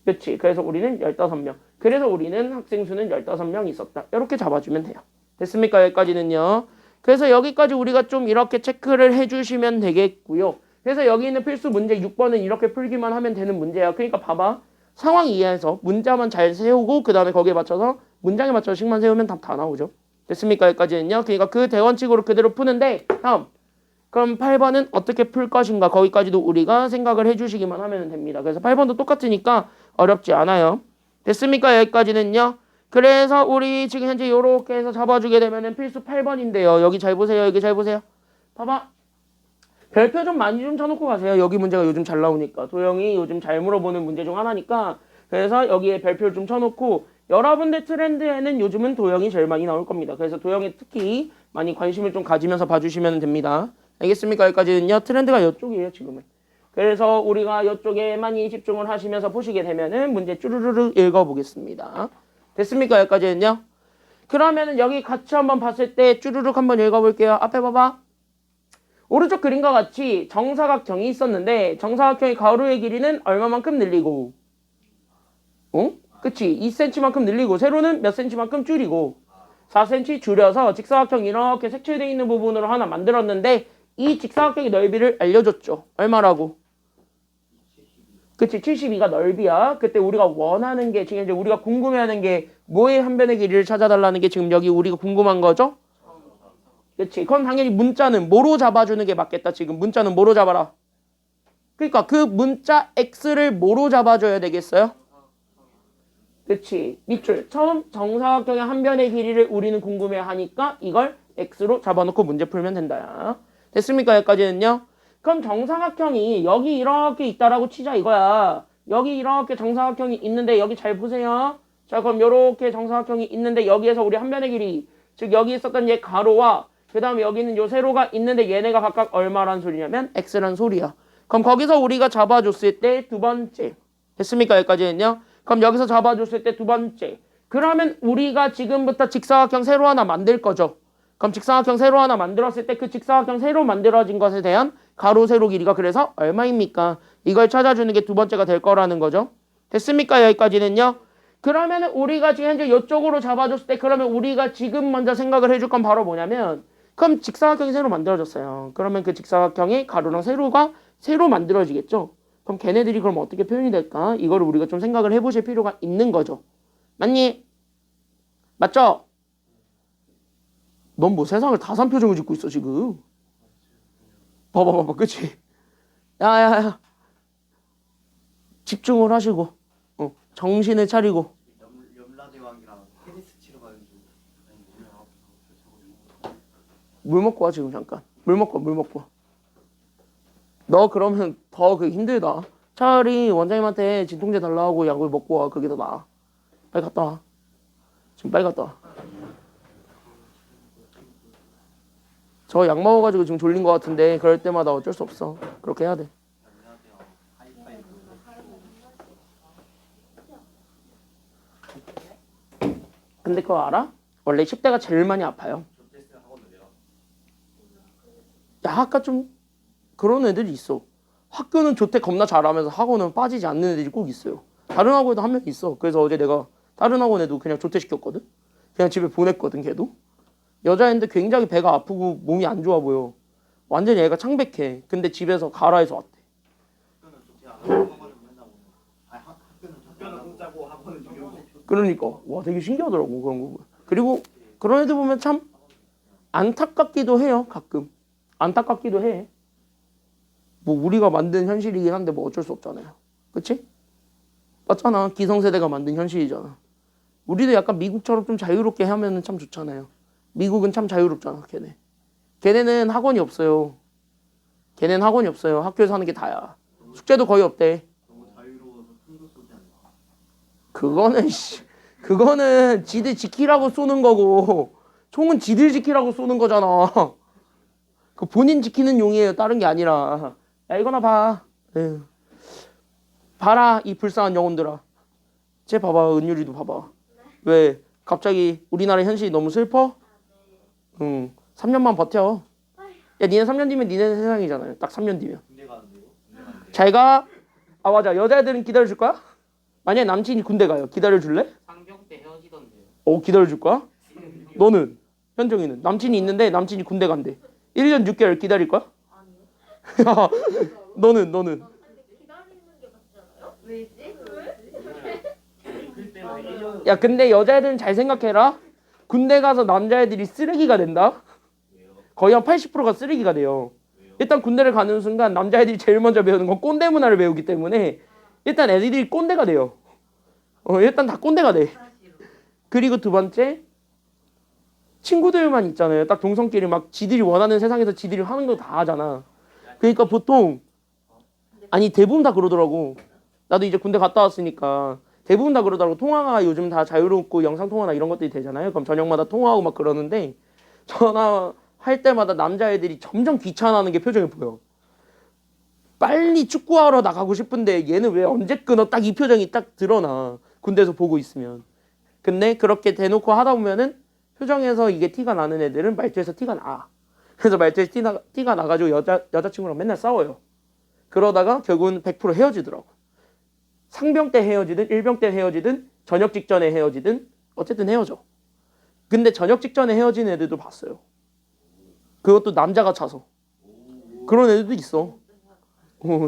그렇지. 그래서 우리는 15명. 그래서 우리는 학생수는 15명 있었다. 이렇게 잡아주면 돼요. 됐습니까? 여기까지는요. 그래서 여기까지 우리가 좀 이렇게 체크를 해주시면 되겠고요. 그래서 여기 있는 필수 문제 6번은 이렇게 풀기만 하면 되는 문제야. 그러니까 봐봐. 상황 이해해서 문자만 잘 세우고 그 다음에 거기에 맞춰서 문장에 맞춰서 식만 세우면 답 다 나오죠. 됐습니까? 여기까지는요. 그러니까 그 대원칙으로 그대로 푸는데 다음. 그럼 8번은 어떻게 풀 것인가 거기까지도 우리가 생각을 해주시기만 하면 됩니다. 그래서 8번도 똑같으니까 어렵지 않아요. 됐습니까? 여기까지는요. 그래서 우리 지금 현재 이렇게 해서 잡아주게 되면 필수 8번인데요. 여기 잘 보세요. 여기 잘 보세요. 봐봐. 별표 좀 많이 좀 쳐놓고 가세요. 여기 문제가 요즘 잘 나오니까. 도영이 요즘 잘 물어보는 문제 중 하나니까. 그래서 여기에 별표를 좀 쳐놓고 여러분들 트렌드에는 요즘은 도영이 제일 많이 나올 겁니다. 그래서 도영이 특히 많이 관심을 좀 가지면서 봐주시면 됩니다. 알겠습니까? 여기까지는요. 트렌드가 이쪽이에요. 지금은. 그래서 우리가 이쪽에 많이 집중을 하시면서 보시게 되면은 문제 쭈루루루 읽어보겠습니다. 됐습니까? 여기까지는요? 그러면은 여기 같이 한번 봤을 때 쭈루룩 한번 읽어볼게요. 앞에 봐봐. 오른쪽 그림과 같이 정사각형이 있었는데 정사각형의 가로의 길이는 얼마만큼 늘리고 그치? 2cm만큼 늘리고 세로는 몇 cm만큼 줄이고 4cm 줄여서 직사각형 이렇게 색칠되어 있는 부분으로 하나 만들었는데 이 직사각형의 넓이를 알려줬죠. 얼마라고? 그치? 72가 넓이야. 그때 우리가 원하는 게 지금 이제 우리가 궁금해하는 게 뭐의 한 변의 길이를 찾아달라는 게 지금 여기 우리가 궁금한 거죠? 그치? 그럼 당연히 문자는 뭐로 잡아주는 게 맞겠다. 지금 문자는 뭐로 잡아라? 그러니까 그 문자 x를 뭐로 잡아줘야 되겠어요? 그치? 밑줄 처음 정사각형의 한 변의 길이를 우리는 궁금해하니까 이걸 x로 잡아놓고 문제 풀면 된다. 됐습니까? 여기까지는요? 그럼 정사각형이 여기 이렇게 있다라고 치자 이거야. 여기 이렇게 정사각형이 있는데 여기 잘 보세요. 자 그럼 이렇게 정사각형이 있는데 여기에서 우리 한 변의 길이 즉 여기 있었던 얘 가로와 그 다음에 여기는 요 세로가 있는데 얘네가 각각 얼마란 소리냐면 x란 소리야. 그럼 거기서 우리가 잡아줬을 때 두 번째. 됐습니까? 여기까지는요? 그럼 여기서 잡아줬을 때 두 번째. 그러면 우리가 지금부터 직사각형 세로 하나 만들 거죠. 그럼 직사각형 세로 하나 만들었을 때 그 직사각형 세로 만들어진 것에 대한 가로 세로 길이가 그래서 얼마입니까? 이걸 찾아주는 게 두 번째가 될 거라는 거죠. 됐습니까? 여기까지는요? 그러면 우리가 지금 현재 이쪽으로 잡아줬을 때 그러면 우리가 지금 먼저 생각을 해줄 건 바로 뭐냐면 그럼 직사각형이 새로 만들어졌어요. 그러면 그 직사각형이 가로랑 세로가 새로 만들어지겠죠. 그럼 걔네들이 그럼 어떻게 표현이 될까? 이거를 우리가 좀 생각을 해보실 필요가 있는 거죠. 맞니? 맞죠? 넌 뭐 세상을 다산 표정을 짓고 있어 지금. 봐봐 그치? 야야야 집중을 하시고 정신을 차리고 염라대왕이랑 테니스 치러 가는 중. 물 먹고 와 지금 잠깐. 물 먹고 와. 너 그러면 더 그 힘들다. 차라리 원장님한테 진통제 달라고 약을 먹고 와. 그게 더 나아. 빨리 갔다 와. 지금 빨리 갔다 와. 저 약 먹어가지고 지금 졸린 것 같은데 그럴 때마다 어쩔 수 없어. 그렇게 해야 돼. 근데 그거 알아? 원래 10대가 제일 많이 아파요. 야, 학과 좀 그런 애들이 있어. 학교는 조퇴 겁나 잘하면서 학원은 빠지지 않는 애들이 꼭 있어요. 다른 학원에도 한 명 있어. 그래서 어제 내가 다른 학원에도 그냥 조퇴시켰거든. 그냥 집에 보냈거든 걔도. 여자애인데 굉장히 배가 아프고 몸이 안 좋아 보여. 완전히 애가 창백해. 근데 집에서 가라해서 왔대. 학교는 공짜고 학원은 유료고. 그러니까 와 되게 신기하더라고 그런 거. 그리고 그런 애들 보면 참 안타깝기도 해요. 가끔 안타깝기도 해. 뭐 우리가 만든 현실이긴 한데 뭐 어쩔 수 없잖아요. 그치? 맞잖아. 기성세대가 만든 현실이잖아. 우리도 약간 미국처럼 좀 자유롭게 하면 참 좋잖아요. 미국은 참 자유롭잖아. 걔네는 학원이 없어요. 걔네는 학원이 없어요. 학교에서 하는 게 다야. 숙제도 거의 없대. 너무 자유로워서 큰거 쏘지 않나. 그거는 지들 지키라고 쏘는 거고 총은 지들 지키라고 쏘는 거잖아. 그 본인 지키는 용이에요. 다른 게 아니라. 야 이거나 봐. 에휴. 봐라 이 불쌍한 영혼들아. 쟤 봐봐. 은율이도 봐봐. 왜 갑자기 우리나라 현실이 너무 슬퍼? 응. 3년만 버텨. 야 니네 3년 뒤면 니네 세상이잖아요. 딱 3년 뒤면. 군대 가는데요? 군대 가는데. 잘 가. 아 맞아. 여자애들은 기다려줄 거야? 만약에 남친이 군대 가요. 기다려줄래? 상병 때 헤어지던데요. 기다려줄 거야? 너는? 현정이는? 남친이 있는데 남친이 군대 간대. 1년 6개월 기다릴 거야? 아니요. 야, 너는? 근데 기다리는 게 맞지 않아요? 왜지? 왜? 그때는 1년. 야 근데 여자애들은 잘 생각해라. 군대 가서 남자애들이 쓰레기가 된다. 거의 한 80%가 쓰레기가 돼요. 일단 군대를 가는 순간 남자애들이 제일 먼저 배우는 건 꼰대 문화를 배우기 때문에 일단 애들이 꼰대가 돼요. 일단 다 꼰대가 돼. 그리고 두 번째 친구들만 있잖아요. 딱 동성끼리 막 지들이 원하는 세상에서 지들이 하는 거 다 하잖아. 그러니까 보통 아니 대부분 다 그러더라고. 나도 이제 군대 갔다 왔으니까 대부분 다 그러더라고. 통화가 요즘 다 자유롭고 영상통화나 이런 것들이 되잖아요. 그럼 저녁마다 통화하고 막 그러는데 전화할 때마다 남자애들이 점점 귀찮아하는 게 표정이 보여. 빨리 축구하러 나가고 싶은데 얘는 왜 언제 끊어? 딱 이 표정이 딱 드러나. 군대에서 보고 있으면. 근데 그렇게 대놓고 하다 보면은 표정에서 이게 티가 나는 애들은 말투에서 티가 나. 그래서 말투에서 티가 나가지고 여자친구랑 맨날 싸워요. 그러다가 결국은 100% 헤어지더라고. 상병 때 헤어지든 일병 때 헤어지든 저녁 직전에 헤어지든 어쨌든 헤어져. 근데 저녁 직전에 헤어진 애들도 봤어요. 그것도 남자가 차서. 그런 애들도 있어.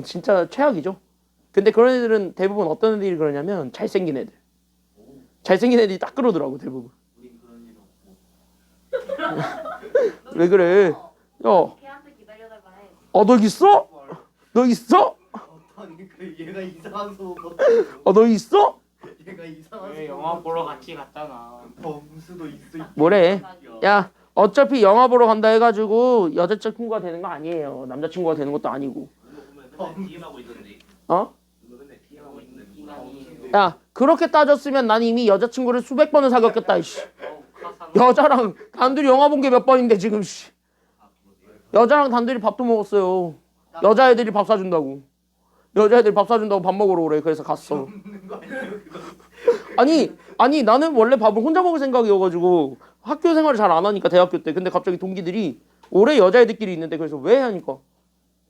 진짜 최악이죠. 근데 그런 애들은 대부분 어떤 애들이 그러냐면 잘생긴 애들. 잘생긴 애들이 딱 그러더라고 대부분. 우린 그런 일 없고. 왜 그래? 야, 걔한테 기다려달라 해. 너 있어? 너 있어? 아니 그 얘가 이상한 소문 너 있어? 얘가 이상한 왜 소문 영화 보러 같이 갔잖아. 범수도 있어. 뭐래? 야, 어차피 영화 보러 간다 해가지고 여자친구가 되는 거 아니에요. 남자친구가 되는 것도 아니고. 범수. TM하고 있던데. 어? 이거 맨날 TM하고 있는데. 인간이 야, 그렇게 따졌으면 난 이미 여자친구를 수백 번을 사귀었겠다. 이씨. 가상. 여자랑 단둘이 영화 본 게 몇 번인데 지금. 씨. 여자랑 단둘이 밥도 먹었어요. 여자애들이 밥 사준다고. 여자애들이 밥 사준다고 밥 먹으러 오래. 그래서 갔어. 없는 거 아니에요 그거? 아니 나는 원래 밥을 혼자 먹을 생각이어가지고 학교 생활을 잘 안 하니까 대학교 때. 근데 갑자기 동기들이 오래 여자애들끼리 있는데 그래서 왜 하니까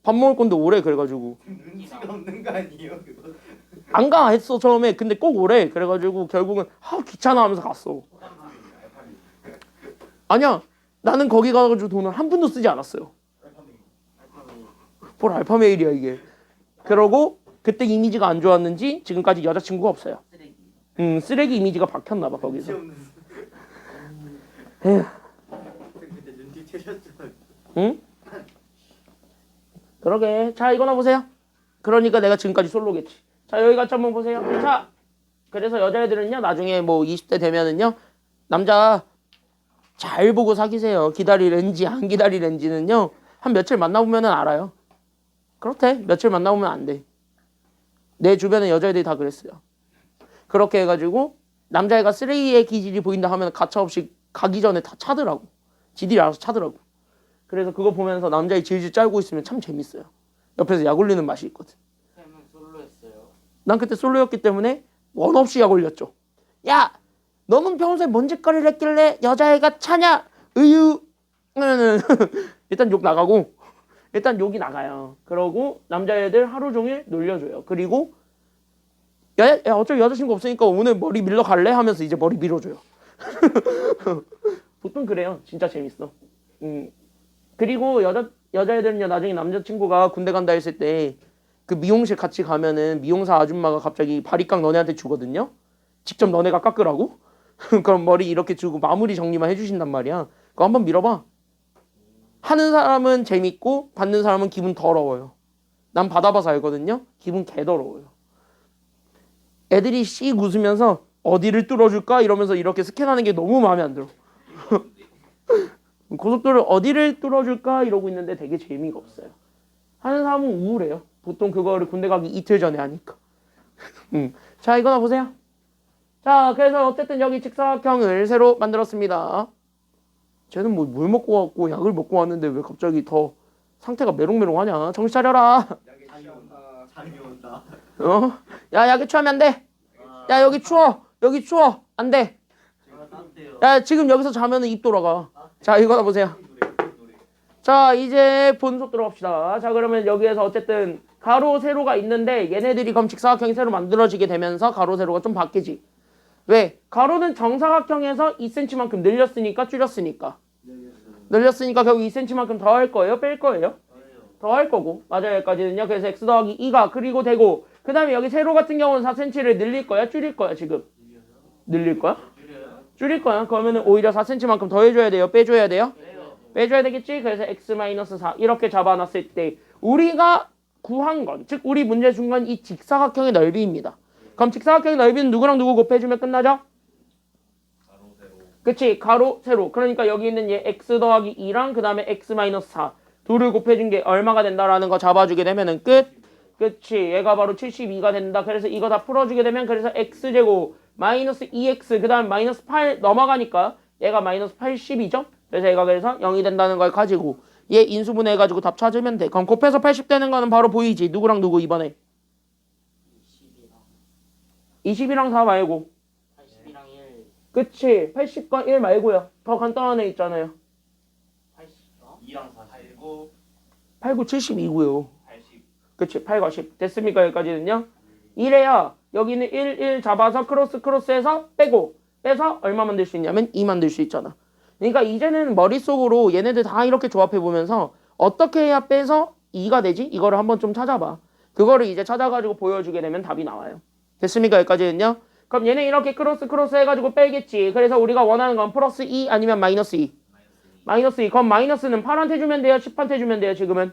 밥 먹을 건데 오래 그래가지고 눈치가 없는 거 아니에요 그거? 안 가 했어 처음에. 근데 꼭 오래 그래가지고 결국은 귀찮아 하면서 갔어. 아니야, 나는 거기 가가지고 돈을 한 푼도 쓰지 않았어요. 뭘 알파메일이야 이게. 그러고 그때 이미지가 안 좋았는지 지금까지 여자친구가 없어요. 쓰레기 이미지가 박혔나 봐 거기서. 에휴. 근데 눈치채셨잖아. 응? 그러게. 자, 이거나 보세요. 그러니까 내가 지금까지 솔로겠지. 자, 여기 같이 한번 보세요. 자, 그래서 여자애들은요 나중에 뭐 20대 되면은요 남자 잘 보고 사귀세요. 기다리는지 안 기다리는지는요 한 며칠 만나보면은 알아요. 그렇대. 며칠 만나보면 안 돼. 내 주변에 여자애들이 다 그랬어요. 그렇게 해가지고 남자애가 쓰레기의 기질이 보인다 하면 가차없이 가기 전에 다 차더라고. 지들이 알아서 차더라고. 그래서 그거 보면서 남자애 질질 짤고 있으면 참 재밌어요. 옆에서 약 올리는 맛이 있거든. 쌤은 솔로였어요. 난 그때 솔로였기 때문에 원 없이 약 올렸죠. 야, 너는 평소에 뭔 짓거리를 했길래 여자애가 차냐? 으유. 일단 욕 나가고. 일단 욕이 나가요. 그러고 남자애들 하루 종일 놀려줘요. 그리고 야, 어차피 여자친구 없으니까 오늘 머리 밀러 갈래? 하면서 이제 머리 밀어줘요. 보통 그래요. 진짜 재밌어. 그리고 여자애들은요 나중에 남자친구가 군대 간다 했을 때 그 미용실 같이 가면은 미용사 아줌마가 갑자기 바리깡 너네한테 주거든요. 직접 너네가 깎으라고. 그럼 머리 이렇게 주고 마무리 정리만 해주신단 말이야. 그거 한번 밀어봐. 하는 사람은 재밌고 받는 사람은 기분 더러워요. 난 받아봐서 알거든요. 기분 개더러워요. 애들이 씩 웃으면서 어디를 뚫어줄까 이러면서 이렇게 스캔하는 게 너무 마음에 안 들어. 고속도로 어디를 뚫어줄까 이러고 있는데 되게 재미가 없어요. 하는 사람은 우울해요. 보통 그거를 군대 가기 이틀 전에 하니까. 자, 이거나 보세요. 자, 그래서 어쨌든 여기 직사각형을 새로 만들었습니다. 쟤는 뭐 물 먹고 왔고 약을 먹고 왔는데 왜 갑자기 더 상태가 메롱메롱하냐. 정신 차려라. 잠이 온다. 잠이 온다. 야, 약에 취하면 안 돼. 야, 여기 추워. 여기 추워. 안 돼. 제가 따뜻해요. 야, 지금 여기서 자면은 입 돌아가. 자, 이거나 보세요. 자, 이제 본속 들어갑시다. 자, 그러면 여기에서 어쨌든 가로, 세로가 있는데 얘네들이 그럼 직사각형이 새로 만들어지게 되면서 가로, 세로가 좀 바뀌지. 왜? 가로는 정사각형에서 2cm만큼 늘렸으니까 줄였으니까. 늘렸으니까 결국 2cm만큼 더 할 거예요? 뺄 거예요? 더 할 거고. 맞아요. 여기까지는요. 그래서 x 더하기 2가 그리고 되고 그 다음에 여기 세로 같은 경우는 4cm를 늘릴 거야? 줄일 거야? 지금? 늘릴 거야? 줄일 거야. 그러면은 오히려 4cm만큼 더 해줘야 돼요? 빼줘야 돼요? 빼줘야 되겠지? 그래서 x-4 이렇게 잡아놨을 때 우리가 구한 건, 즉 우리 문제 준 건 이 직사각형의 넓이입니다. 그럼 직사각형의 넓이는 누구랑 누구 곱해주면 끝나죠? 그치? 가로, 세로. 그러니까 여기 있는 얘 x 더하기 2랑 그 다음에 x-4 둘을 곱해준 게 얼마가 된다라는 거 잡아주게 되면은 끝. 그치? 얘가 바로 72가 된다. 그래서 이거 다 풀어주게 되면 그래서 x제곱 마이너스 2x 그 다음 마이너스 8 넘어가니까 얘가 마이너스 80이죠? 그래서 얘가 그래서 0이 된다는 걸 가지고 얘 인수분해 해가지고 답 찾으면 돼. 그럼 곱해서 80 되는 거는 바로 보이지. 누구랑 누구 이번에? 20이랑 4 말고. 80이랑 1. 그치. 80과 1 말고요. 더 간단한 애 있잖아요. 80. 2랑 4 살고 8, 9, 72고요. 80 그치. 8과 10. 됐습니까? 여기까지는요? 이래야 여기는 1, 1 잡아서 크로스해서 빼서 얼마 만들 수 있냐면 2 만들 수 있잖아. 그러니까 이제는 머릿속으로 얘네들 다 이렇게 조합해보면서 어떻게 해야 빼서 2가 되지? 이거를 한번 좀 찾아봐. 그거를 이제 찾아가지고 보여주게 되면 답이 나와요. 됐습니까? 여기까지는요? 그럼 얘네 이렇게 크로스 해가지고 빼겠지. 그래서 우리가 원하는 건 플러스 2 아니면 마이너스 2. 마이너스 2. 그럼 마이너스는 8한테 주면 돼요? 10한테 주면 돼요? 지금은?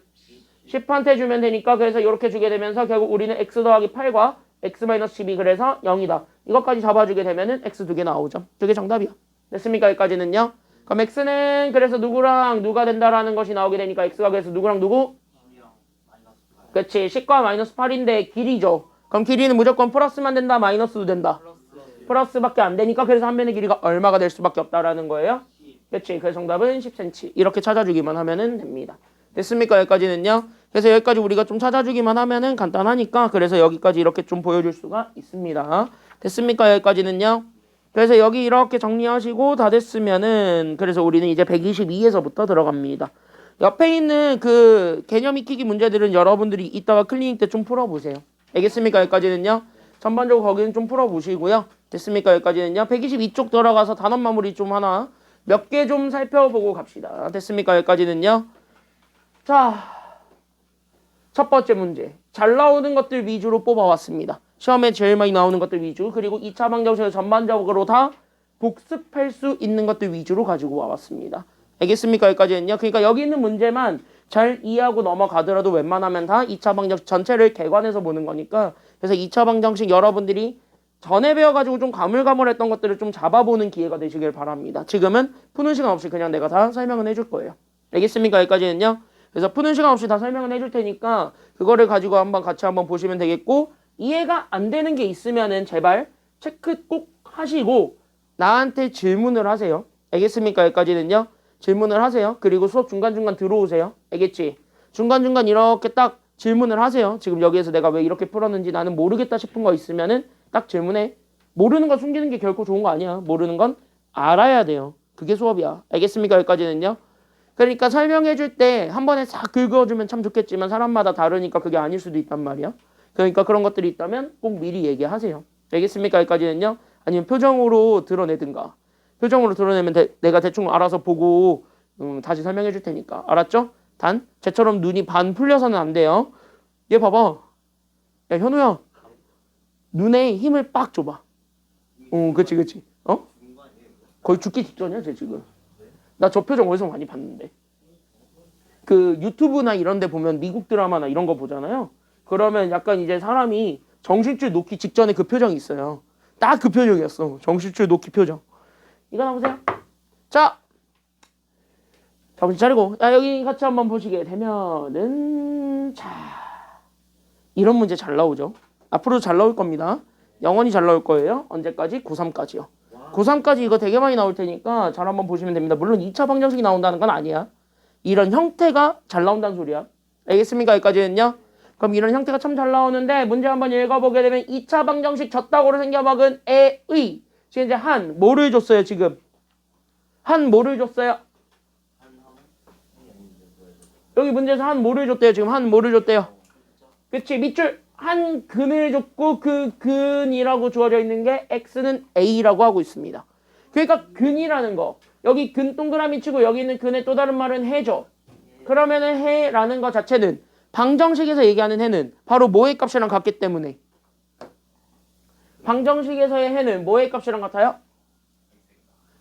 10한테 주면 되니까 그래서 이렇게 주게 되면서 결국 우리는 x 더하기 8과 x 마이너스 12 그래서 0이다. 이것까지 잡아주게 되면은 x 2개 나오죠. 2개 정답이야. 됐습니까? 여기까지는요? 그럼 x는 그래서 누구랑 누가 된다라는 것이 나오게 되니까 x가 그래서 누구랑 누구? 2랑 마이너스 8. 그치. 10과 마이너스 8인데 길이죠. 그럼 길이는 무조건 플러스만 된다 마이너스도 된다. 플러스 플러스밖에 안 되니까 그래서 한 변의 길이가 얼마가 될 수밖에 없다라는 거예요. 10. 그치. 그래서 정답은 10cm. 이렇게 찾아주기만 하면은 됩니다. 됐습니까? 여기까지는요. 그래서 여기까지 우리가 좀 찾아주기만 하면은 간단하니까 그래서 여기까지 이렇게 좀 보여줄 수가 있습니다. 됐습니까? 여기까지는요. 그래서 여기 이렇게 정리하시고 다 됐으면은 그래서 우리는 이제 122에서부터 들어갑니다. 옆에 있는 그 개념 익히기 문제들은 여러분들이 이따가 클리닉 때 좀 풀어보세요. 알겠습니까? 여기까지는요. 전반적으로 거기는 좀 풀어보시고요. 됐습니까? 여기까지는요. 122쪽 들어가서 단원 마무리 좀 하나 몇 개 좀 살펴보고 갑시다. 됐습니까? 여기까지는요. 자, 첫 번째 문제. 잘 나오는 것들 위주로 뽑아왔습니다. 시험에 제일 많이 나오는 것들 위주. 그리고 2차 방정식을 전반적으로 다 복습할 수 있는 것들 위주로 가지고 와봤습니다. 알겠습니까? 여기까지는요. 그러니까 여기 있는 문제만 잘 이해하고 넘어가더라도 웬만하면 다 2차 방정식 전체를 개관해서 보는 거니까 그래서 2차 방정식 여러분들이 전에 배워가지고 좀 가물가물했던 것들을 좀 잡아보는 기회가 되시길 바랍니다. 지금은 푸는 시간 없이 그냥 내가 다 설명은 해줄 거예요. 알겠습니까? 여기까지는요. 그래서 푸는 시간 없이 다 설명은 해줄 테니까 그거를 가지고 한번 같이 한번 보시면 되겠고 이해가 안 되는 게 있으면은 제발 체크 꼭 하시고 나한테 질문을 하세요. 알겠습니까? 여기까지는요. 질문을 하세요. 그리고 수업 중간중간 들어오세요. 알겠지? 중간중간 이렇게 딱 질문을 하세요. 지금 여기에서 내가 왜 이렇게 풀었는지 나는 모르겠다 싶은 거 있으면은 딱 질문해. 모르는 거 숨기는 게 결코 좋은 거 아니야. 모르는 건 알아야 돼요. 그게 수업이야. 알겠습니까? 여기까지는요. 그러니까 설명해 줄 때 한 번에 싹 긁어주면 참 좋겠지만 사람마다 다르니까 그게 아닐 수도 있단 말이야. 그러니까 그런 것들이 있다면 꼭 미리 얘기하세요. 알겠습니까? 여기까지는요. 아니면 표정으로 드러내든가. 표정으로 드러내면 내가 대충 알아서 보고 다시 설명해 줄 테니까. 알았죠? 단 쟤처럼 눈이 반 풀려서는 안 돼요. 얘 봐봐. 야 현우야. 눈에 힘을 빡 줘봐. 그치. 어? 거의 죽기 직전이야 쟤 지금. 나 저 표정 어디서 많이 봤는데. 그 유튜브나 이런 데 보면 미국 드라마나 이런 거 보잖아요. 그러면 약간 이제 사람이 정신줄 놓기 직전에 그 표정이 있어요. 딱 그 표정이었어. 정신줄 놓기 표정. 이거 나보세요. 자, 정신 차리고. 자, 여기 같이 한번 보시게 되면은 자, 이런 문제 잘 나오죠. 앞으로 잘 나올 겁니다. 영원히 잘 나올 거예요. 언제까지? 고3까지요. 고3까지 이거 되게 많이 나올 테니까 잘 한번 보시면 됩니다. 물론 2차 방정식이 나온다는 건 아니야. 이런 형태가 잘 나온다는 소리야. 알겠습니까? 여기까지는요. 그럼 이런 형태가 참 잘 나오는데 문제 한번 읽어보게 되면 2차 방정식 졌다고로 생겨먹은 애의 지금 이제 한 뭐를 줬어요 지금? 한 뭐를 줬어요? 여기 문제에서 한 뭐를 줬대요 지금? 한 뭐를 줬대요? 그치 밑줄 한 근을 줬고 그 근이라고 주어져 있는 게 x는 a라고 하고 있습니다. 그러니까 근이라는 거 여기 근 동그라미 치고 여기 있는 근의 또 다른 말은 해죠. 그러면은 해라는 거 자체는 방정식에서 얘기하는 해는 바로 뭐의 값이랑 같기 때문에 방정식에서의 해는 뭐의 값이랑 같아요?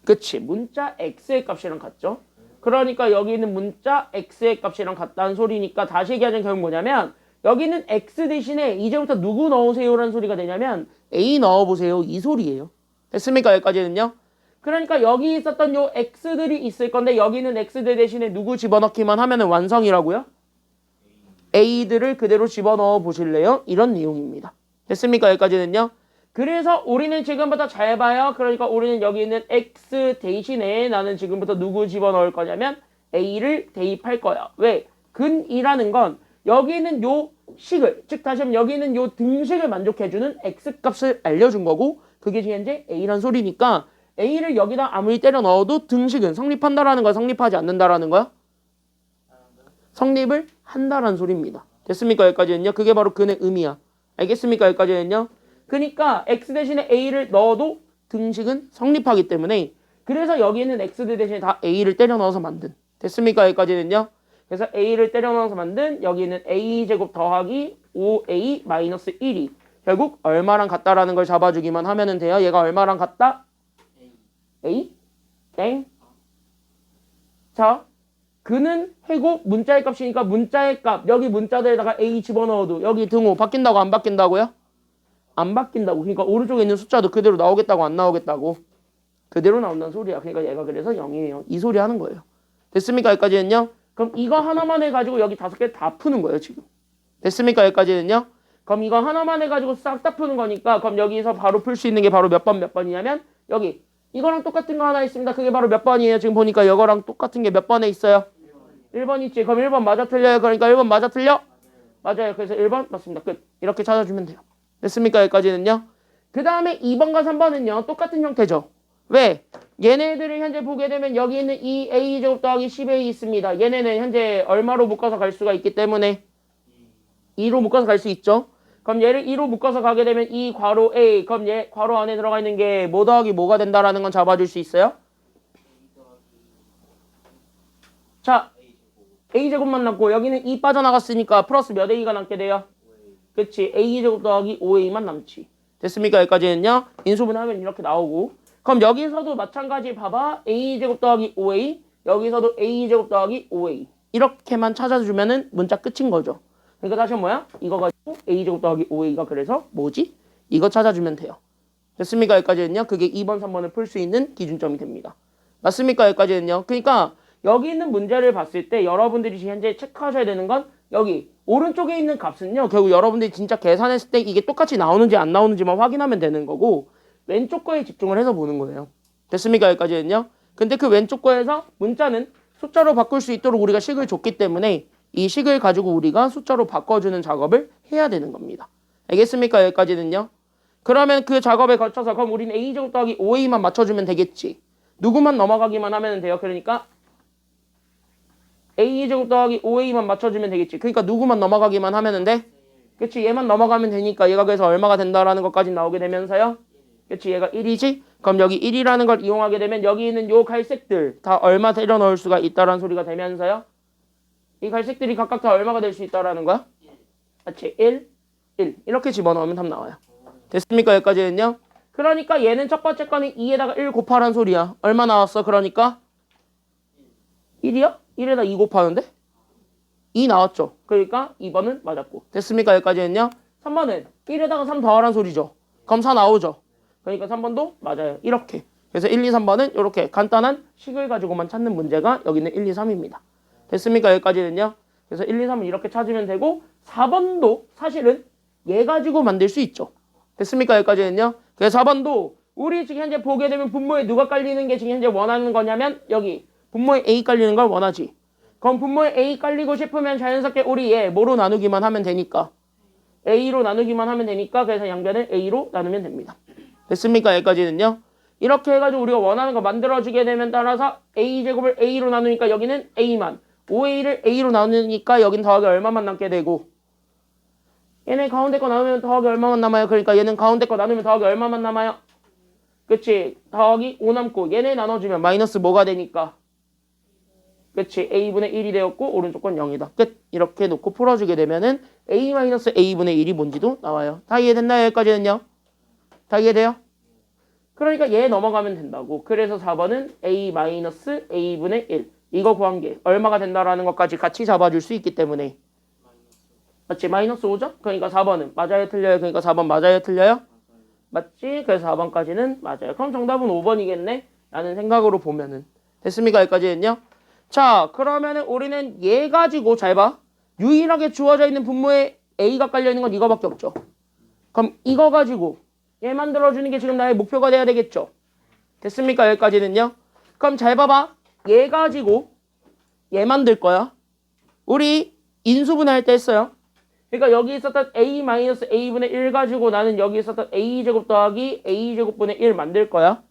그치 문자 x의 값이랑 같죠. 그러니까 여기 있는 문자 x의 값이랑 같다는 소리니까 다시 얘기하자면 결국 뭐냐면 여기는 x 대신에 이제부터 누구 넣으세요라는 소리가 되냐면 a 넣어보세요 이 소리예요. 됐습니까? 여기까지는요. 그러니까 여기 있었던 요 x들이 있을 건데 여기는 x들 대신에 누구 집어넣기만 하면은 완성이라고요? a들을 그대로 집어넣어 보실래요? 이런 내용입니다. 됐습니까? 여기까지는요. 그래서 우리는 지금부터 잘 봐요. 그러니까 우리는 여기 있는 x 대신에 나는 지금부터 누구 집어넣을 거냐면 A를 대입할 거야. 왜? 근이라는 건 여기는 요 식을, 즉 다시 한번 여기는 요 등식을 만족해주는 X값을 알려준 거고 그게 지금 현재 A란 소리니까 A를 여기다 아무리 때려 넣어도 등식은 성립한다라는 거야? 성립하지 않는다라는 거야? 성립을 한다라는 소리입니다. 됐습니까? 여기까지는요. 그게 바로 근의 의미야. 알겠습니까? 여기까지는요. 그러니까 X 대신에 A를 넣어도 등식은 성립하기 때문에 그래서 여기는 X 대신에 다 A를 때려 넣어서 만든. 됐습니까? 여기까지는요. 그래서 A를 때려 넣어서 만든 여기는 A제곱 더하기 5A 마이너스 1이 결국 얼마랑 같다라는 걸 잡아주기만 하면 돼요. 얘가 얼마랑 같다? A? 땡. 자, 그는 해고 문자의 값이니까 문자의 값 여기 문자들에다가 A 집어넣어도 여기 등호 바뀐다고 안 바뀐다고요? 안 바뀐다고. 그러니까 오른쪽에 있는 숫자도 그대로 나오겠다고 안 나오겠다고? 그대로 나온다는 소리야. 그러니까 얘가 그래서 0이에요. 이 소리 하는 거예요. 됐습니까? 여기까지는요? 그럼 이거 하나만 해가지고 여기 5개 다 푸는 거예요. 지금. 됐습니까? 여기까지는요? 그럼 이거 하나만 해가지고 싹 다 푸는 거니까 그럼 여기서 바로 풀 수 있는 게 바로 몇 번이냐면 여기 이거랑 똑같은 거 하나 있습니다. 그게 바로 몇 번이에요? 지금 보니까 이거랑 똑같은 게 몇 번에 있어요? 1번 있지. 그럼 1번 맞아 틀려요? 그러니까 1번 맞아 틀려? 맞아요. 그래서 1번 맞습니다. 끝. 이렇게 찾아주면 돼요. 됐습니까? 여기까지는요? 그 다음에 2번과 3번은요. 똑같은 형태죠. 왜? 얘네들을 현재 보게 되면 여기 있는 이 A제곱 더하기 10A 있습니다. 얘네는 현재 얼마로 묶어서 갈 수가 있기 때문에 2로 묶어서 갈 수 있죠. 그럼 얘를 2로 묶어서 가게 되면 이 괄호 A 그럼 얘 괄호 안에 들어가 있는 게 뭐 더하기 뭐가 된다라는 건 잡아줄 수 있어요? 자, A제곱만 남고 여기는 2 빠져나갔으니까 플러스 몇 A가 남게 돼요? 그치. A제곱 더하기 5A만 남지. 됐습니까? 여기까지는요. 인수분해하면 이렇게 나오고 그럼 여기서도 마찬가지 봐봐. A제곱 더하기 5A 여기서도 A제곱 더하기 5A 이렇게만 찾아주면은 문자 끝인 거죠. 그러니까 다시 뭐야? 이거 가지고 A제곱 더하기 5A가 그래서 뭐지? 이거 찾아주면 돼요. 됐습니까? 여기까지는요. 그게 2번, 3번을 풀 수 있는 기준점이 됩니다. 맞습니까? 여기까지는요. 그러니까 여기 있는 문제를 봤을 때 여러분들이 현재 체크하셔야 되는 건 여기 오른쪽에 있는 값은요. 결국 여러분들이 진짜 계산했을 때 이게 똑같이 나오는지 안 나오는지만 확인하면 되는 거고 왼쪽 거에 집중을 해서 보는 거예요. 됐습니까? 여기까지는요. 근데 그 왼쪽 거에서 문자는 숫자로 바꿀 수 있도록 우리가 식을 줬기 때문에 이 식을 가지고 우리가 숫자로 바꿔주는 작업을 해야 되는 겁니다. 알겠습니까? 여기까지는요. 그러면 그 작업에 거쳐서 그럼 우리는 A제곱 더하기 5A만 맞춰주면 되겠지. 누구만 넘어가기만 하면 돼요. 그러니까 A제곱 더하기 5A만 맞춰주면 되겠지. 그러니까 누구만 넘어가기만 하면 돼? 그치. 얘만 넘어가면 되니까 얘가 그래서 얼마가 된다라는 것까지 나오게 되면서요. 그치. 얘가 1이지. 그럼 여기 1이라는 걸 이용하게 되면 여기 있는 요 갈색들 다 얼마 때려 넣을 수가 있다라는 소리가 되면서요. 이 갈색들이 각각 다 얼마가 될 수 있다라는 거야? 그치. 1, 1 이렇게 집어넣으면 답 나와요. 됐습니까? 여기까지는요. 그러니까 얘는 첫 번째 거는 2에다가 1 곱하란 소리야. 얼마 나왔어? 그러니까 1이야? 1에다 2 곱하는데? 2 나왔죠. 그러니까 2번은 맞았고. 됐습니까? 여기까지는요. 3번은 1에다가 3 더하란 소리죠. 그럼 4 나오죠. 그러니까 3번도 맞아요. 이렇게. 그래서 1, 2, 3번은 이렇게 간단한 식을 가지고만 찾는 문제가 여기는 1, 2, 3입니다. 됐습니까? 여기까지는요. 그래서 1, 2, 3은 이렇게 찾으면 되고 4번도 사실은 얘 가지고 만들 수 있죠. 됐습니까? 여기까지는요. 그래서 4번도 우리 지금 현재 보게 되면 분모에 누가 깔리는 게 지금 현재 원하는 거냐면 여기 분모에 A 깔리는 걸 원하지. 그럼 분모에 A 깔리고 싶으면 자연스럽게 우리 얘 뭐로 나누기만 하면 되니까 A로 나누기만 하면 되니까 그래서 양변을 A로 나누면 됩니다. 됐습니까? 여기까지는요. 이렇게 해가지고 우리가 원하는 거 만들어주게 되면 따라서 A제곱을 A로 나누니까 여기는 A만 5A를 A로 나누니까 여긴 더하기 얼마만 남게 되고 얘네 가운데 거 나누면 더하기 얼마만 남아요? 그러니까 얘는 가운데 거 나누면 더하기 얼마만 남아요? 그치? 더하기 5 남고 얘네 나눠주면 마이너스 뭐가 되니까 그치? A분의 1이 되었고 오른쪽 건 0이다. 끝. 이렇게 놓고 풀어주게 되면은 A-A분의 1이 뭔지도 나와요. 다 이해됐나요? 여기까지는요? 다 이해돼요? 그러니까 얘 넘어가면 된다고. 그래서 4번은 A-A분의 1 이거 구한 게 얼마가 된다라는 것까지 같이 잡아줄 수 있기 때문에 맞지? 마이너스 5죠? 그러니까 4번은 맞아요? 틀려요? 그러니까 4번 맞아요? 틀려요? 맞지? 그래서 4번까지는 맞아요. 그럼 정답은 5번이겠네? 라는 생각으로 보면은 됐습니까? 여기까지는요? 자, 그러면은 우리는 얘 가지고 잘 봐. 유일하게 주어져 있는 분모에 A가 깔려있는 건 이거밖에 없죠. 그럼 이거 가지고 얘 만들어주는 게 지금 나의 목표가 돼야 되겠죠. 됐습니까? 여기까지는요. 그럼 잘 봐봐. 얘 가지고 얘 만들 거야. 우리 인수분해 할 때 했어요. 그러니까 여기 있었던 a-a분의 1 가지고 나는 여기 있었던 a제곱 더하기 a제곱분의 1 만들 거야.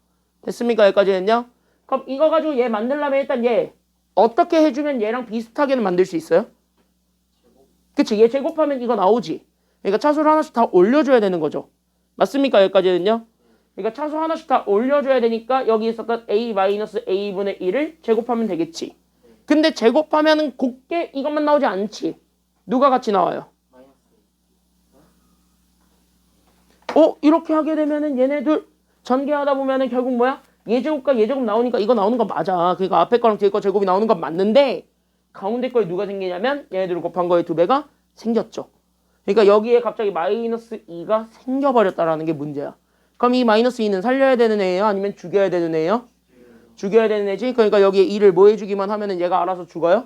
됐습니까? 여기까지는요. 그럼 이거 가지고 얘 만들려면 일단 얘 어떻게 해주면 얘랑 비슷하게는 만들 수 있어요? 그치? 얘 제곱하면 이거 나오지. 그러니까 차수를 하나씩 다 올려줘야 되는 거죠. 맞습니까? 여기까지는요. 그러니까 차수 하나씩 다 올려줘야 되니까 여기 있었던 a-a분의 1을 제곱하면 되겠지. 근데 제곱하면은 곱게 이것만 나오지 않지. 누가 같이 나와요? 이렇게 하게 되면은 얘네들 전개하다 보면은 결국 뭐야? 얘제곱과 얘제곱 나오니까 이거 나오는 건 맞아. 그러니까 앞에 거랑 뒤에 거 제곱이 나오는 건 맞는데 가운데 거에 누가 생기냐면 얘네들을 곱한 거에 2배가 생겼죠. 그러니까 여기에 갑자기 마이너스 2가 생겨버렸다라는 게 문제야. 그럼 이 마이너스 2는 살려야 되는 애예요? 아니면 죽여야 되는 애예요? 죽여야 되는 애지. 그러니까 여기에 2를 뭐 해주기만 하면은 얘가 알아서 죽어요?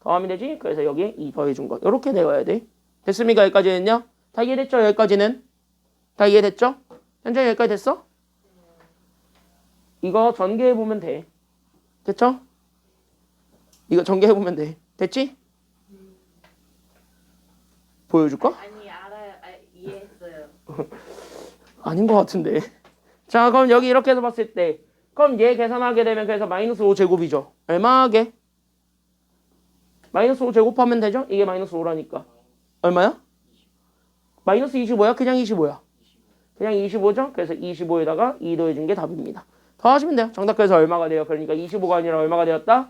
더하면 되지. 그래서 여기에 2 더해준 거. 이렇게 되어야 돼. 됐습니까? 여기까지는요? 다 이해됐죠? 여기까지는? 다 이해됐죠? 현재 여기까지 됐어? 이거 전개해보면 돼. 됐죠? 이거 전개해보면 돼. 됐지? 보여줄까? 아니 알아요. 이해했어요. 아닌 것 같은데. 자, 그럼 여기 이렇게 해서 봤을 때 그럼 얘 계산하게 되면 그래서 마이너스 5제곱이죠. 얼마 하게? 마이너스 5 제곱하면 되죠? 이게 마이너스 5라니까. 얼마야? 마이너스 25야? 그냥 25야? 그냥 25죠? 그래서 25에다가 2 더해준 게 답입니다. 더하시면 돼요. 정답 그래서 얼마가 돼요? 그러니까 25가 아니라 얼마가 되었다?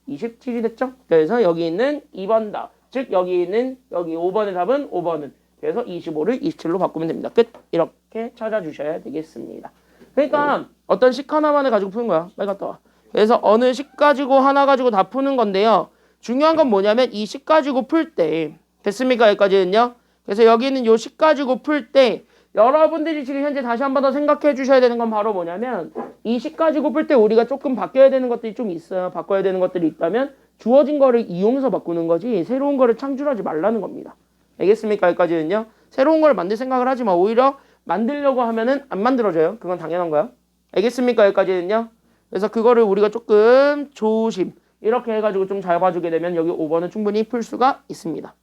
27이 됐죠? 그래서 여기 있는 2번 답. 즉 여기 있는 여기 5번의 답은 5번은 그래서 25를 27로 바꾸면 됩니다. 끝. 이렇게 찾아주셔야 되겠습니다. 그러니까 어떤 식 하나만을 가지고 푸는 거야. 빨리 갔다 와. 그래서 어느 식 가지고 하나 가지고 다 푸는 건데요. 중요한 건 뭐냐면 이 식 가지고 풀 때 됐습니까? 여기까지는요. 그래서 여기 있는 요 식 가지고 풀 때 여러분들이 지금 현재 다시 한 번 더 생각해 주셔야 되는 건 바로 뭐냐면 이 식 가지고 풀 때 우리가 조금 바뀌어야 되는 것들이 좀 있어요. 바꿔야 되는 것들이 있다면 주어진 거를 이용해서 바꾸는 거지 새로운 거를 창출하지 말라는 겁니다. 알겠습니까? 여기까지는요. 새로운 걸 만들 생각을 하지 마. 오히려 만들려고 하면은 안 만들어져요. 그건 당연한 거야. 알겠습니까? 여기까지는요. 그래서 그거를 우리가 조금 조심 이렇게 해가지고 좀 잘 봐주게 되면 여기 5번은 충분히 풀 수가 있습니다.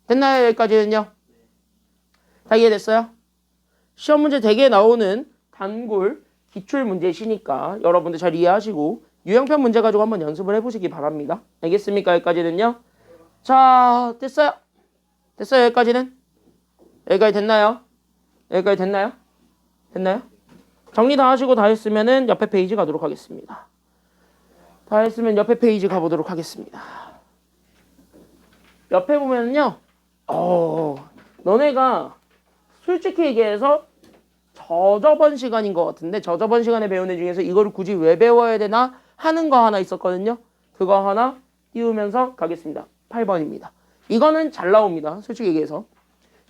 됐나요? 여기까지는요. 다 이해됐어요? 시험 문제 되게 나오는 단골 기출 문제시니까 여러분들 잘 이해하시고 유형편 문제 가지고 한번 연습을 해보시기 바랍니다. 알겠습니까? 여기까지는요. 자, 됐어요? 됐어요? 여기까지는? 여기까지 됐나요? 여기까지 됐나요? 됐나요? 정리 다 하시고 다 했으면은 옆에 페이지 가도록 하겠습니다. 다 했으면 옆에 페이지 가보도록 하겠습니다. 옆에 보면은요. 너네가 솔직히 얘기해서 저저번 시간인 것 같은데 저저번 시간에 배운 애 중에서 이거를 굳이 왜 배워야 되나 하는 거 하나 있었거든요. 그거 하나 띄우면서 가겠습니다. 8번입니다. 이거는 잘 나옵니다. 솔직히 얘기해서.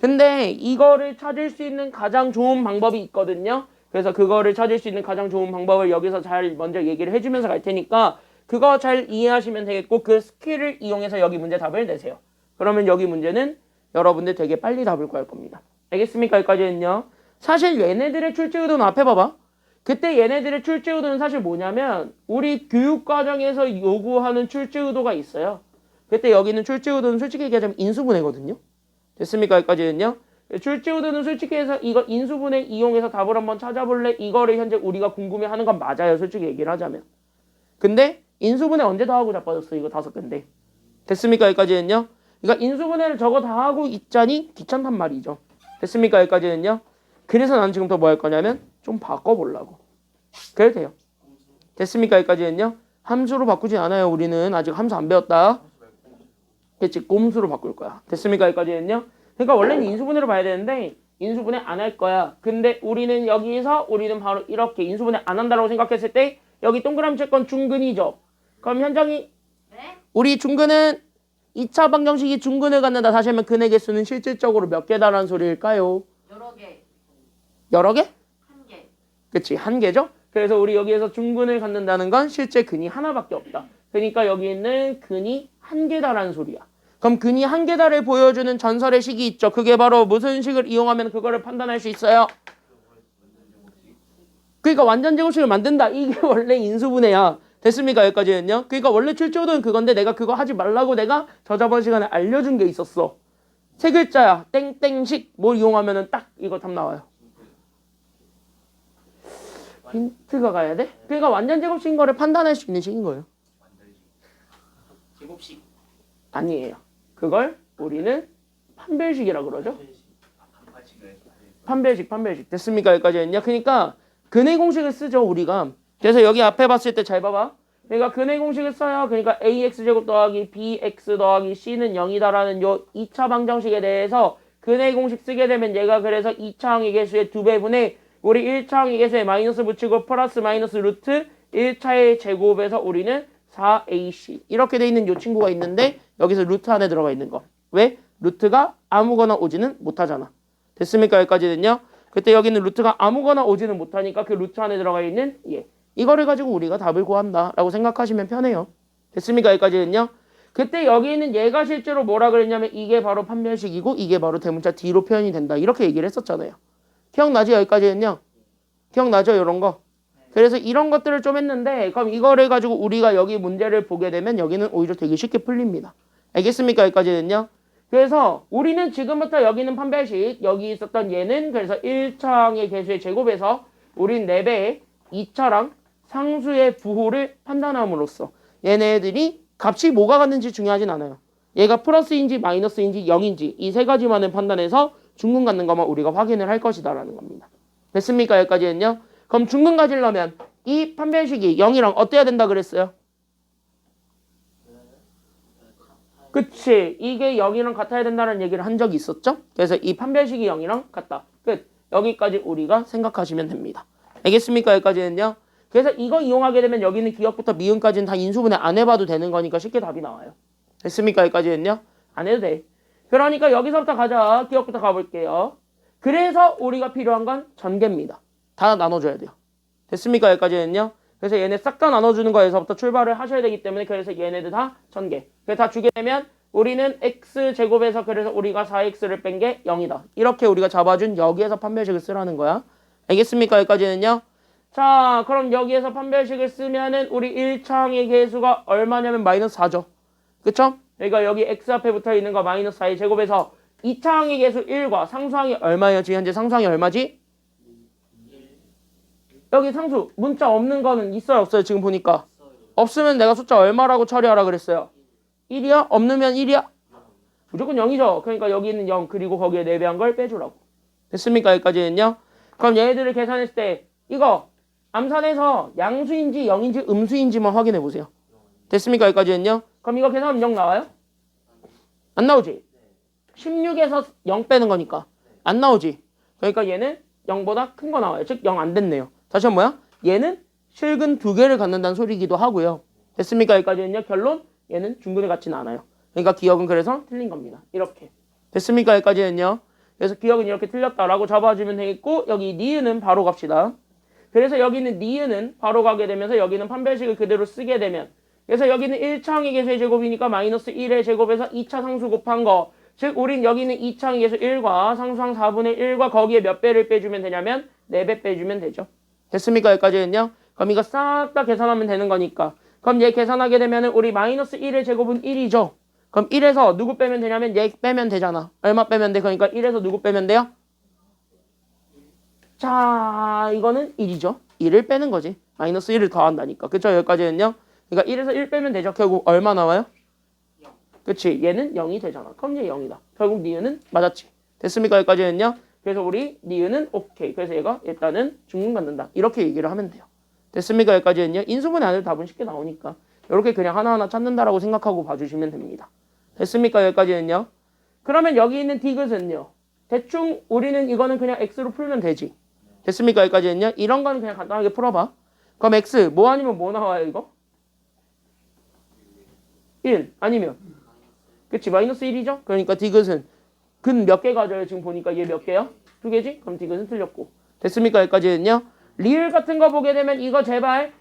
근데 이거를 찾을 수 있는 가장 좋은 방법이 있거든요. 그래서 그거를 찾을 수 있는 가장 좋은 방법을 여기서 잘 먼저 얘기를 해주면서 갈 테니까 그거 잘 이해하시면 되겠고 그 스킬을 이용해서 여기 문제 답을 내세요. 그러면 여기 문제는 여러분들 되게 빨리 답을 구할 겁니다. 알겠습니까? 여기까지는요. 사실 얘네들의 출제 의도는 앞에 봐봐. 그때 얘네들의 출제 의도는 사실 뭐냐면 우리 교육과정에서 요구하는 출제 의도가 있어요. 그때 여기는 출제 의도는 솔직히 얘기하자면 인수분해거든요. 됐습니까? 여기까지는요. 출제 의도는 솔직히 해서 이거 인수분해 이용해서 답을 한번 찾아볼래? 이거를 현재 우리가 궁금해하는 건 맞아요. 솔직히 얘기를 하자면. 근데 인수분해 언제 다 하고 자빠졌어? 이거 5개인데. 됐습니까? 여기까지는요. 그러니까 인수분해를 저거 다 하고 있자니 귀찮단 말이죠. 됐습니까? 여기까지는요. 그래서 난 지금 더 뭐 할 거냐면 좀 바꿔보려고. 그래도 돼요. 됐습니까? 여기까지는요. 함수로 바꾸진 않아요. 우리는 아직 함수 안 배웠다. 그치? 꼼수로 바꿀 거야. 됐습니까? 여기까지는요. 그러니까 원래는 인수분해로 봐야 되는데 인수분해 안 할 거야. 근데 우리는 여기서 우리는 바로 이렇게 인수분해 안 한다고 생각했을 때 여기 동그라미 채권 중근이죠. 그럼 현정이 네? 우리 중근은 2차 방정식이 중근을 갖는다. 다시 하면 근의 개수는 실질적으로 몇 개다라는 소리일까요? 여러 개. 여러 개? 한 개. 그치, 한 개죠? 그래서 우리 여기에서 중근을 갖는다는 건 실제 근이 하나밖에 없다. 그러니까 여기 있는 근이 한 개다라는 소리야. 그럼 근이 한 개다를 보여주는 전설의 식이 있죠. 그게 바로 무슨 식을 이용하면 그거를 판단할 수 있어요? 그러니까 완전 제곱식을 만든다. 이게 원래 인수분해야. 됐습니까? 여기까지는요. 그러니까 원래 출제오도는 그건데 내가 그거 하지 말라고 내가 저저번 시간에 알려준 게 있었어. 세 글자야. 땡땡식 뭘 이용하면은 딱 이거 답 나와요. 힌트가 가야 돼? 그러니까 완전 제곱식인 거를 판단할 수 있는 식인 거예요. 제곱식. 아니에요. 그걸 우리는 판별식이라 그러죠. 판별식. 됐습니까? 여기까지는요. 그러니까 근의 공식을 쓰죠, 우리가. 그래서 여기 앞에 봤을 때 잘 봐봐. 그러니까 근의 공식을 써요. 그러니까 ax제곱 더하기 bx 더하기 c는 0이다라는 요 2차 방정식에 대해서 근의 공식 쓰게 되면 얘가 그래서 2차 항의 개수의 2배분에 우리 1차 항의 개수에 마이너스 붙이고 플러스 마이너스 루트 1차의 제곱에서 우리는 4ac 이렇게 돼 있는 요 친구가 있는데 여기서 루트 안에 들어가 있는 거. 왜? 루트가 아무거나 오지는 못하잖아. 됐습니까? 여기까지는요. 그때 여기는 루트가 아무거나 오지는 못하니까 그 루트 안에 들어가 있는 얘. 이거를 가지고 우리가 답을 구한다라고 생각하시면 편해요. 됐습니까? 여기까지는요. 그때 여기 있는 얘가 실제로 뭐라 그랬냐면 이게 바로 판별식이고 이게 바로 대문자 D로 표현이 된다. 이렇게 얘기를 했었잖아요. 기억나죠? 여기까지는요. 기억나죠? 이런 거. 그래서 이런 것들을 좀 했는데 그럼 이거를 가지고 우리가 여기 문제를 보게 되면 여기는 오히려 되게 쉽게 풀립니다. 알겠습니까? 여기까지는요. 그래서 우리는 지금부터 여기는 판별식, 여기 있었던 얘는 그래서 1차항의 개수의 제곱에서 우린 4배의 2차랑 상수의 부호를 판단함으로써 얘네들이 값이 뭐가 같는지 중요하진 않아요. 얘가 플러스인지 마이너스인지 0인지 이 세 가지만을 판단해서 중근 갖는 것만 우리가 확인을 할 것이다라는 겁니다. 됐습니까? 여기까지는요. 그럼 중근 가지려면 이 판별식이 0이랑 어때야 된다 그랬어요? 그치. 이게 0이랑 같아야 된다는 얘기를 한 적이 있었죠? 그래서 이 판별식이 0이랑 같다. 끝. 여기까지 우리가 생각하시면 됩니다. 알겠습니까? 여기까지는요. 그래서 이거 이용하게 되면 여기는 기억부터 미음까지는 다 인수분해 안 해봐도 되는 거니까 쉽게 답이 나와요. 됐습니까? 여기까지는요. 안 해도 돼. 그러니까 여기서부터 가자. 기억부터 가볼게요. 그래서 우리가 필요한 건 전개입니다. 다 나눠줘야 돼요. 됐습니까? 여기까지는요. 그래서 얘네 싹 다 나눠주는 거에서부터 출발을 하셔야 되기 때문에 그래서 얘네들 다 전개. 그래서 다 주게 되면 우리는 x제곱에서 그래서 우리가 4x를 뺀 게 0이다. 이렇게 우리가 잡아준 여기에서 판별식을 쓰라는 거야. 알겠습니까? 여기까지는요. 자, 그럼 여기에서 판별식을 쓰면은 우리 1차항의 개수가 얼마냐면 마이너스 4죠. 그쵸? 그러니까 여기 x 앞에 붙어 있는 거 마이너스 4의 제곱에서 2차항의 개수 1과 상수항이 얼마예요? 지금 현재 상수항이 얼마지? 여기 상수 문자 없는 거는 있어요 없어요? 지금 보니까 없으면 내가 숫자 얼마라고 처리하라 그랬어요? 1이야? 없으면 1이야? 무조건 0이죠. 그러니까 여기는 0 그리고 거기에 4배한 걸 빼주라고. 됐습니까? 여기까지는요. 그럼 얘네들을 계산했을 때 이거 암산해서 양수인지 0인지 음수인지만 확인해 보세요. 됐습니까? 여기까지는요. 그럼 이거 계산하면 0 나와요? 안 나오지? 16에서 0 빼는 거니까 안 나오지? 그러니까 얘는 0보다 큰 거 나와요. 즉 0 안 됐네요. 다시 한 번 뭐야? 얘는 실근 2개를 갖는다는 소리이기도 하고요. 됐습니까? 여기까지는요. 결론 얘는 중근에 같지는 않아요. 그러니까 기억은 그래서 틀린 겁니다. 이렇게. 됐습니까? 여기까지는요. 그래서 기억은 이렇게 틀렸다라고 잡아주면 되겠고 여기 니은은 바로 갑시다. 그래서 여기는 니은은 바로 가게 되면서 여기는 판별식을 그대로 쓰게 되면 그래서 여기는 1차항의 개수의 제곱이니까 마이너스 1의 제곱에서 2차 상수 곱한 거 즉 우린 여기는 2차항의 개수 1과 상수항 4분의 1과 거기에 몇 배를 빼주면 되냐면 4배 빼주면 되죠. 됐습니까? 여기까지는요. 그럼 이거 싹 다 계산하면 되는 거니까 그럼 얘 계산하게 되면 우리 마이너스 1의 제곱은 1이죠. 그럼 1에서 누구 빼면 되냐면 얘 빼면 되잖아. 얼마 빼면 돼? 그러니까 1에서 누구 빼면 돼요? 자 이거는 1이죠. 1을 빼는 거지. 마이너스 1을 더한다니까. 그쵸? 여기까지는요. 그러니까 1에서 1 빼면 되죠. 결국 얼마 나와요? 그치? 얘는 0이 되잖아. 그럼 얘 0이다. 결국 니은은 맞았지. 됐습니까? 여기까지는요. 그래서 우리 니은은 오케이. 그래서 얘가 일단은 중근 갖는다. 이렇게 얘기를 하면 돼요. 됐습니까? 여기까지는요. 인수분해 안 해도 답은 쉽게 나오니까 이렇게 그냥 하나하나 찾는다라고 생각하고 봐주시면 됩니다. 됐습니까? 여기까지는요. 그러면 여기 있는 디귿은요. 대충 우리는 이거는 그냥 x로 풀면 되지. 됐습니까? 여기까지는요. 이런 거는 그냥 간단하게 풀어봐. 그럼 x 뭐 아니면 뭐 나와요 이거? 1 아니면 그치 마이너스 1이죠? 그러니까 디귿은 근 몇 개 가져요? 지금 보니까 얘 몇 개요? 2개지? 그럼 디귿은 틀렸고. 됐습니까? 여기까지는요. 리을 같은 거 보게 되면 이거 제발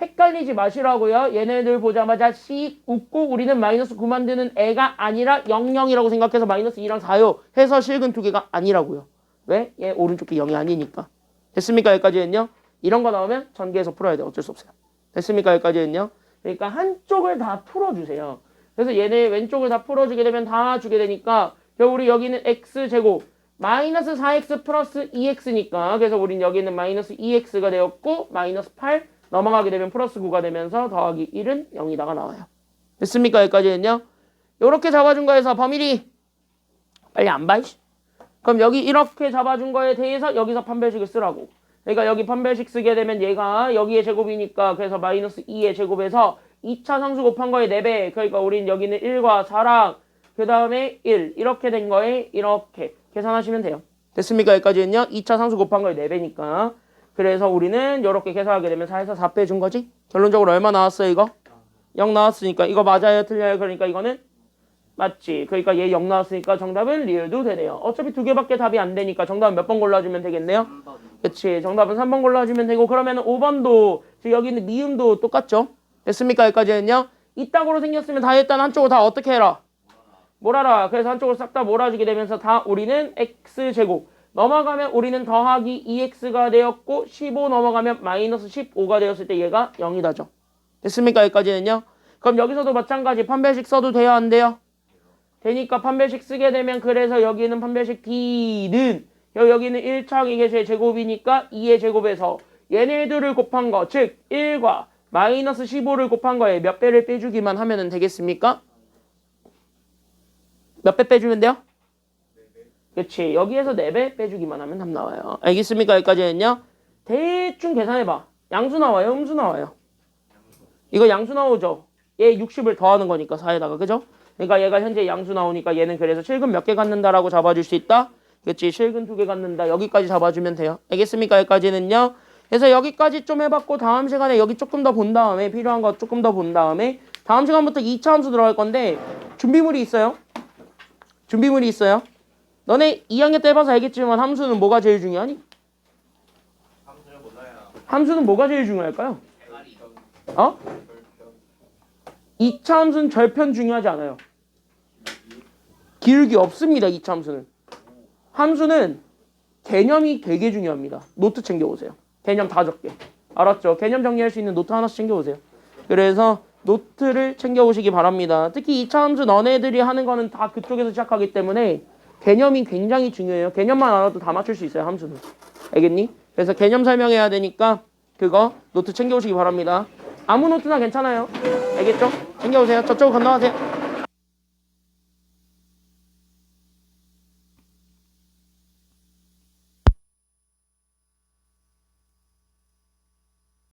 헷갈리지 마시라고요. 얘네들 보자마자 씩 웃고 우리는 마이너스 9 만드는 애가 아니라 00이라고 생각해서 마이너스 2랑 4요 해서 실근 2개가 아니라고요. 왜? 얘 오른쪽 게 0이 아니니까. 됐습니까? 여기까지는요. 이런 거 나오면 전개해서 풀어야 돼. 어쩔 수 없어요. 됐습니까? 여기까지는요. 그러니까 한쪽을 다 풀어주세요. 그래서 얘네 왼쪽을 다 풀어주게 되면 다 주게 되니까 우리 여기는 x제곱 마이너스 4x 플러스 2x니까 그래서 우린 여기는 마이너스 2x가 되었고 마이너스 8 넘어가게 되면 플러스 9가 되면서 더하기 1은 0이다가 나와요. 됐습니까? 여기까지는요. 요렇게 잡아준 거에서 범위리 빨리 안 봐. 그럼 여기 이렇게 잡아준 거에 대해서 여기서 판별식을 쓰라고. 그러니까 여기 판별식 쓰게 되면 얘가 여기의 제곱이니까 그래서 마이너스 2의 제곱에서 2차 상수 곱한 거에 4배. 그러니까 우린 여기는 1과 4랑 그 다음에 1 이렇게 된 거에 이렇게 계산하시면 돼요. 됐습니까? 여기까지는요. 2차 상수 곱한 거에 4배니까 그래서 우리는 이렇게 계산하게 되면 4에서 4 빼준 거지. 결론적으로 얼마 나왔어요 이거? 0 나왔으니까 이거 맞아요 틀려요? 그러니까 이거는 맞지. 그러니까 얘 0 나왔으니까 정답은 리을도 되네요. 어차피 2개밖에 답이 안 되니까 정답은 몇 번 골라주면 되겠네요? 그치. 정답은 3번 골라주면 되고 그러면 5번도 여기 있는 미음도 똑같죠? 됐습니까? 여기까지는요. 이따구로 생겼으면 다 일단 한쪽으로 다 어떻게 해라? 몰아라. 그래서 한쪽으로 싹 다 몰아주게 되면서 다 우리는 x제곱 넘어가면 우리는 더하기 2x가 되었고 15 넘어가면 마이너스 15가 되었을 때 얘가 0이다죠. 됐습니까? 여기까지는요. 그럼 여기서도 마찬가지 판별식 써도 돼요? 안 돼요? 되니까 판별식 쓰게 되면 그래서 여기는 판별식 D는 여기는 1차항이 계수의 제곱이니까 2의 제곱에서 얘네들을 곱한 거 즉 1과 마이너스 15를 곱한 거에 몇 배를 빼주기만 하면 되겠습니까? 몇 배 빼주면 돼요? 그치. 여기에서 4배 빼주기만 하면 답 나와요. 알겠습니까? 여기까지는요. 대충 계산해봐. 양수 나와요? 음수 나와요? 이거 양수 나오죠? 얘 60을 더하는 거니까 4에다가 그죠? 그러니까 얘가 현재 양수 나오니까 얘는 그래서 실근 몇 개 갖는다라고 잡아줄 수 있다? 그치. 실근 2개 갖는다. 여기까지 잡아주면 돼요. 알겠습니까? 여기까지는요. 그래서 여기까지 좀 해봤고 다음 시간에 여기 조금 더 본 다음에 필요한 거 조금 더 본 다음에 다음 시간부터 2차 함수 들어갈 건데 준비물이 있어요. 준비물이 있어요. 너네 2학년 때 해봐서 알겠지만 함수는 뭐가 제일 중요하니? 함수를 몰라요. 함수는 뭐가 제일 중요할까요? 어? 2차 함수는 절편 중요하지 않아요. 기울기 없습니다. 2차 함수는. 함수는 개념이 되게 중요합니다. 노트 챙겨오세요. 개념 다 적게. 알았죠? 개념 정리할 수 있는 노트 하나씩 챙겨오세요. 그래서 노트를 챙겨오시기 바랍니다. 특히 2차 함수 너네들이 하는 거는 다 그쪽에서 시작하기 때문에 개념이 굉장히 중요해요. 개념만 알아도 다 맞출 수 있어요. 함수는. 알겠니? 그래서 개념 설명해야 되니까 그거 노트 챙겨오시기 바랍니다. 아무 노트나 괜찮아요. 알겠죠? 챙겨오세요. 저쪽으로 건너가세요.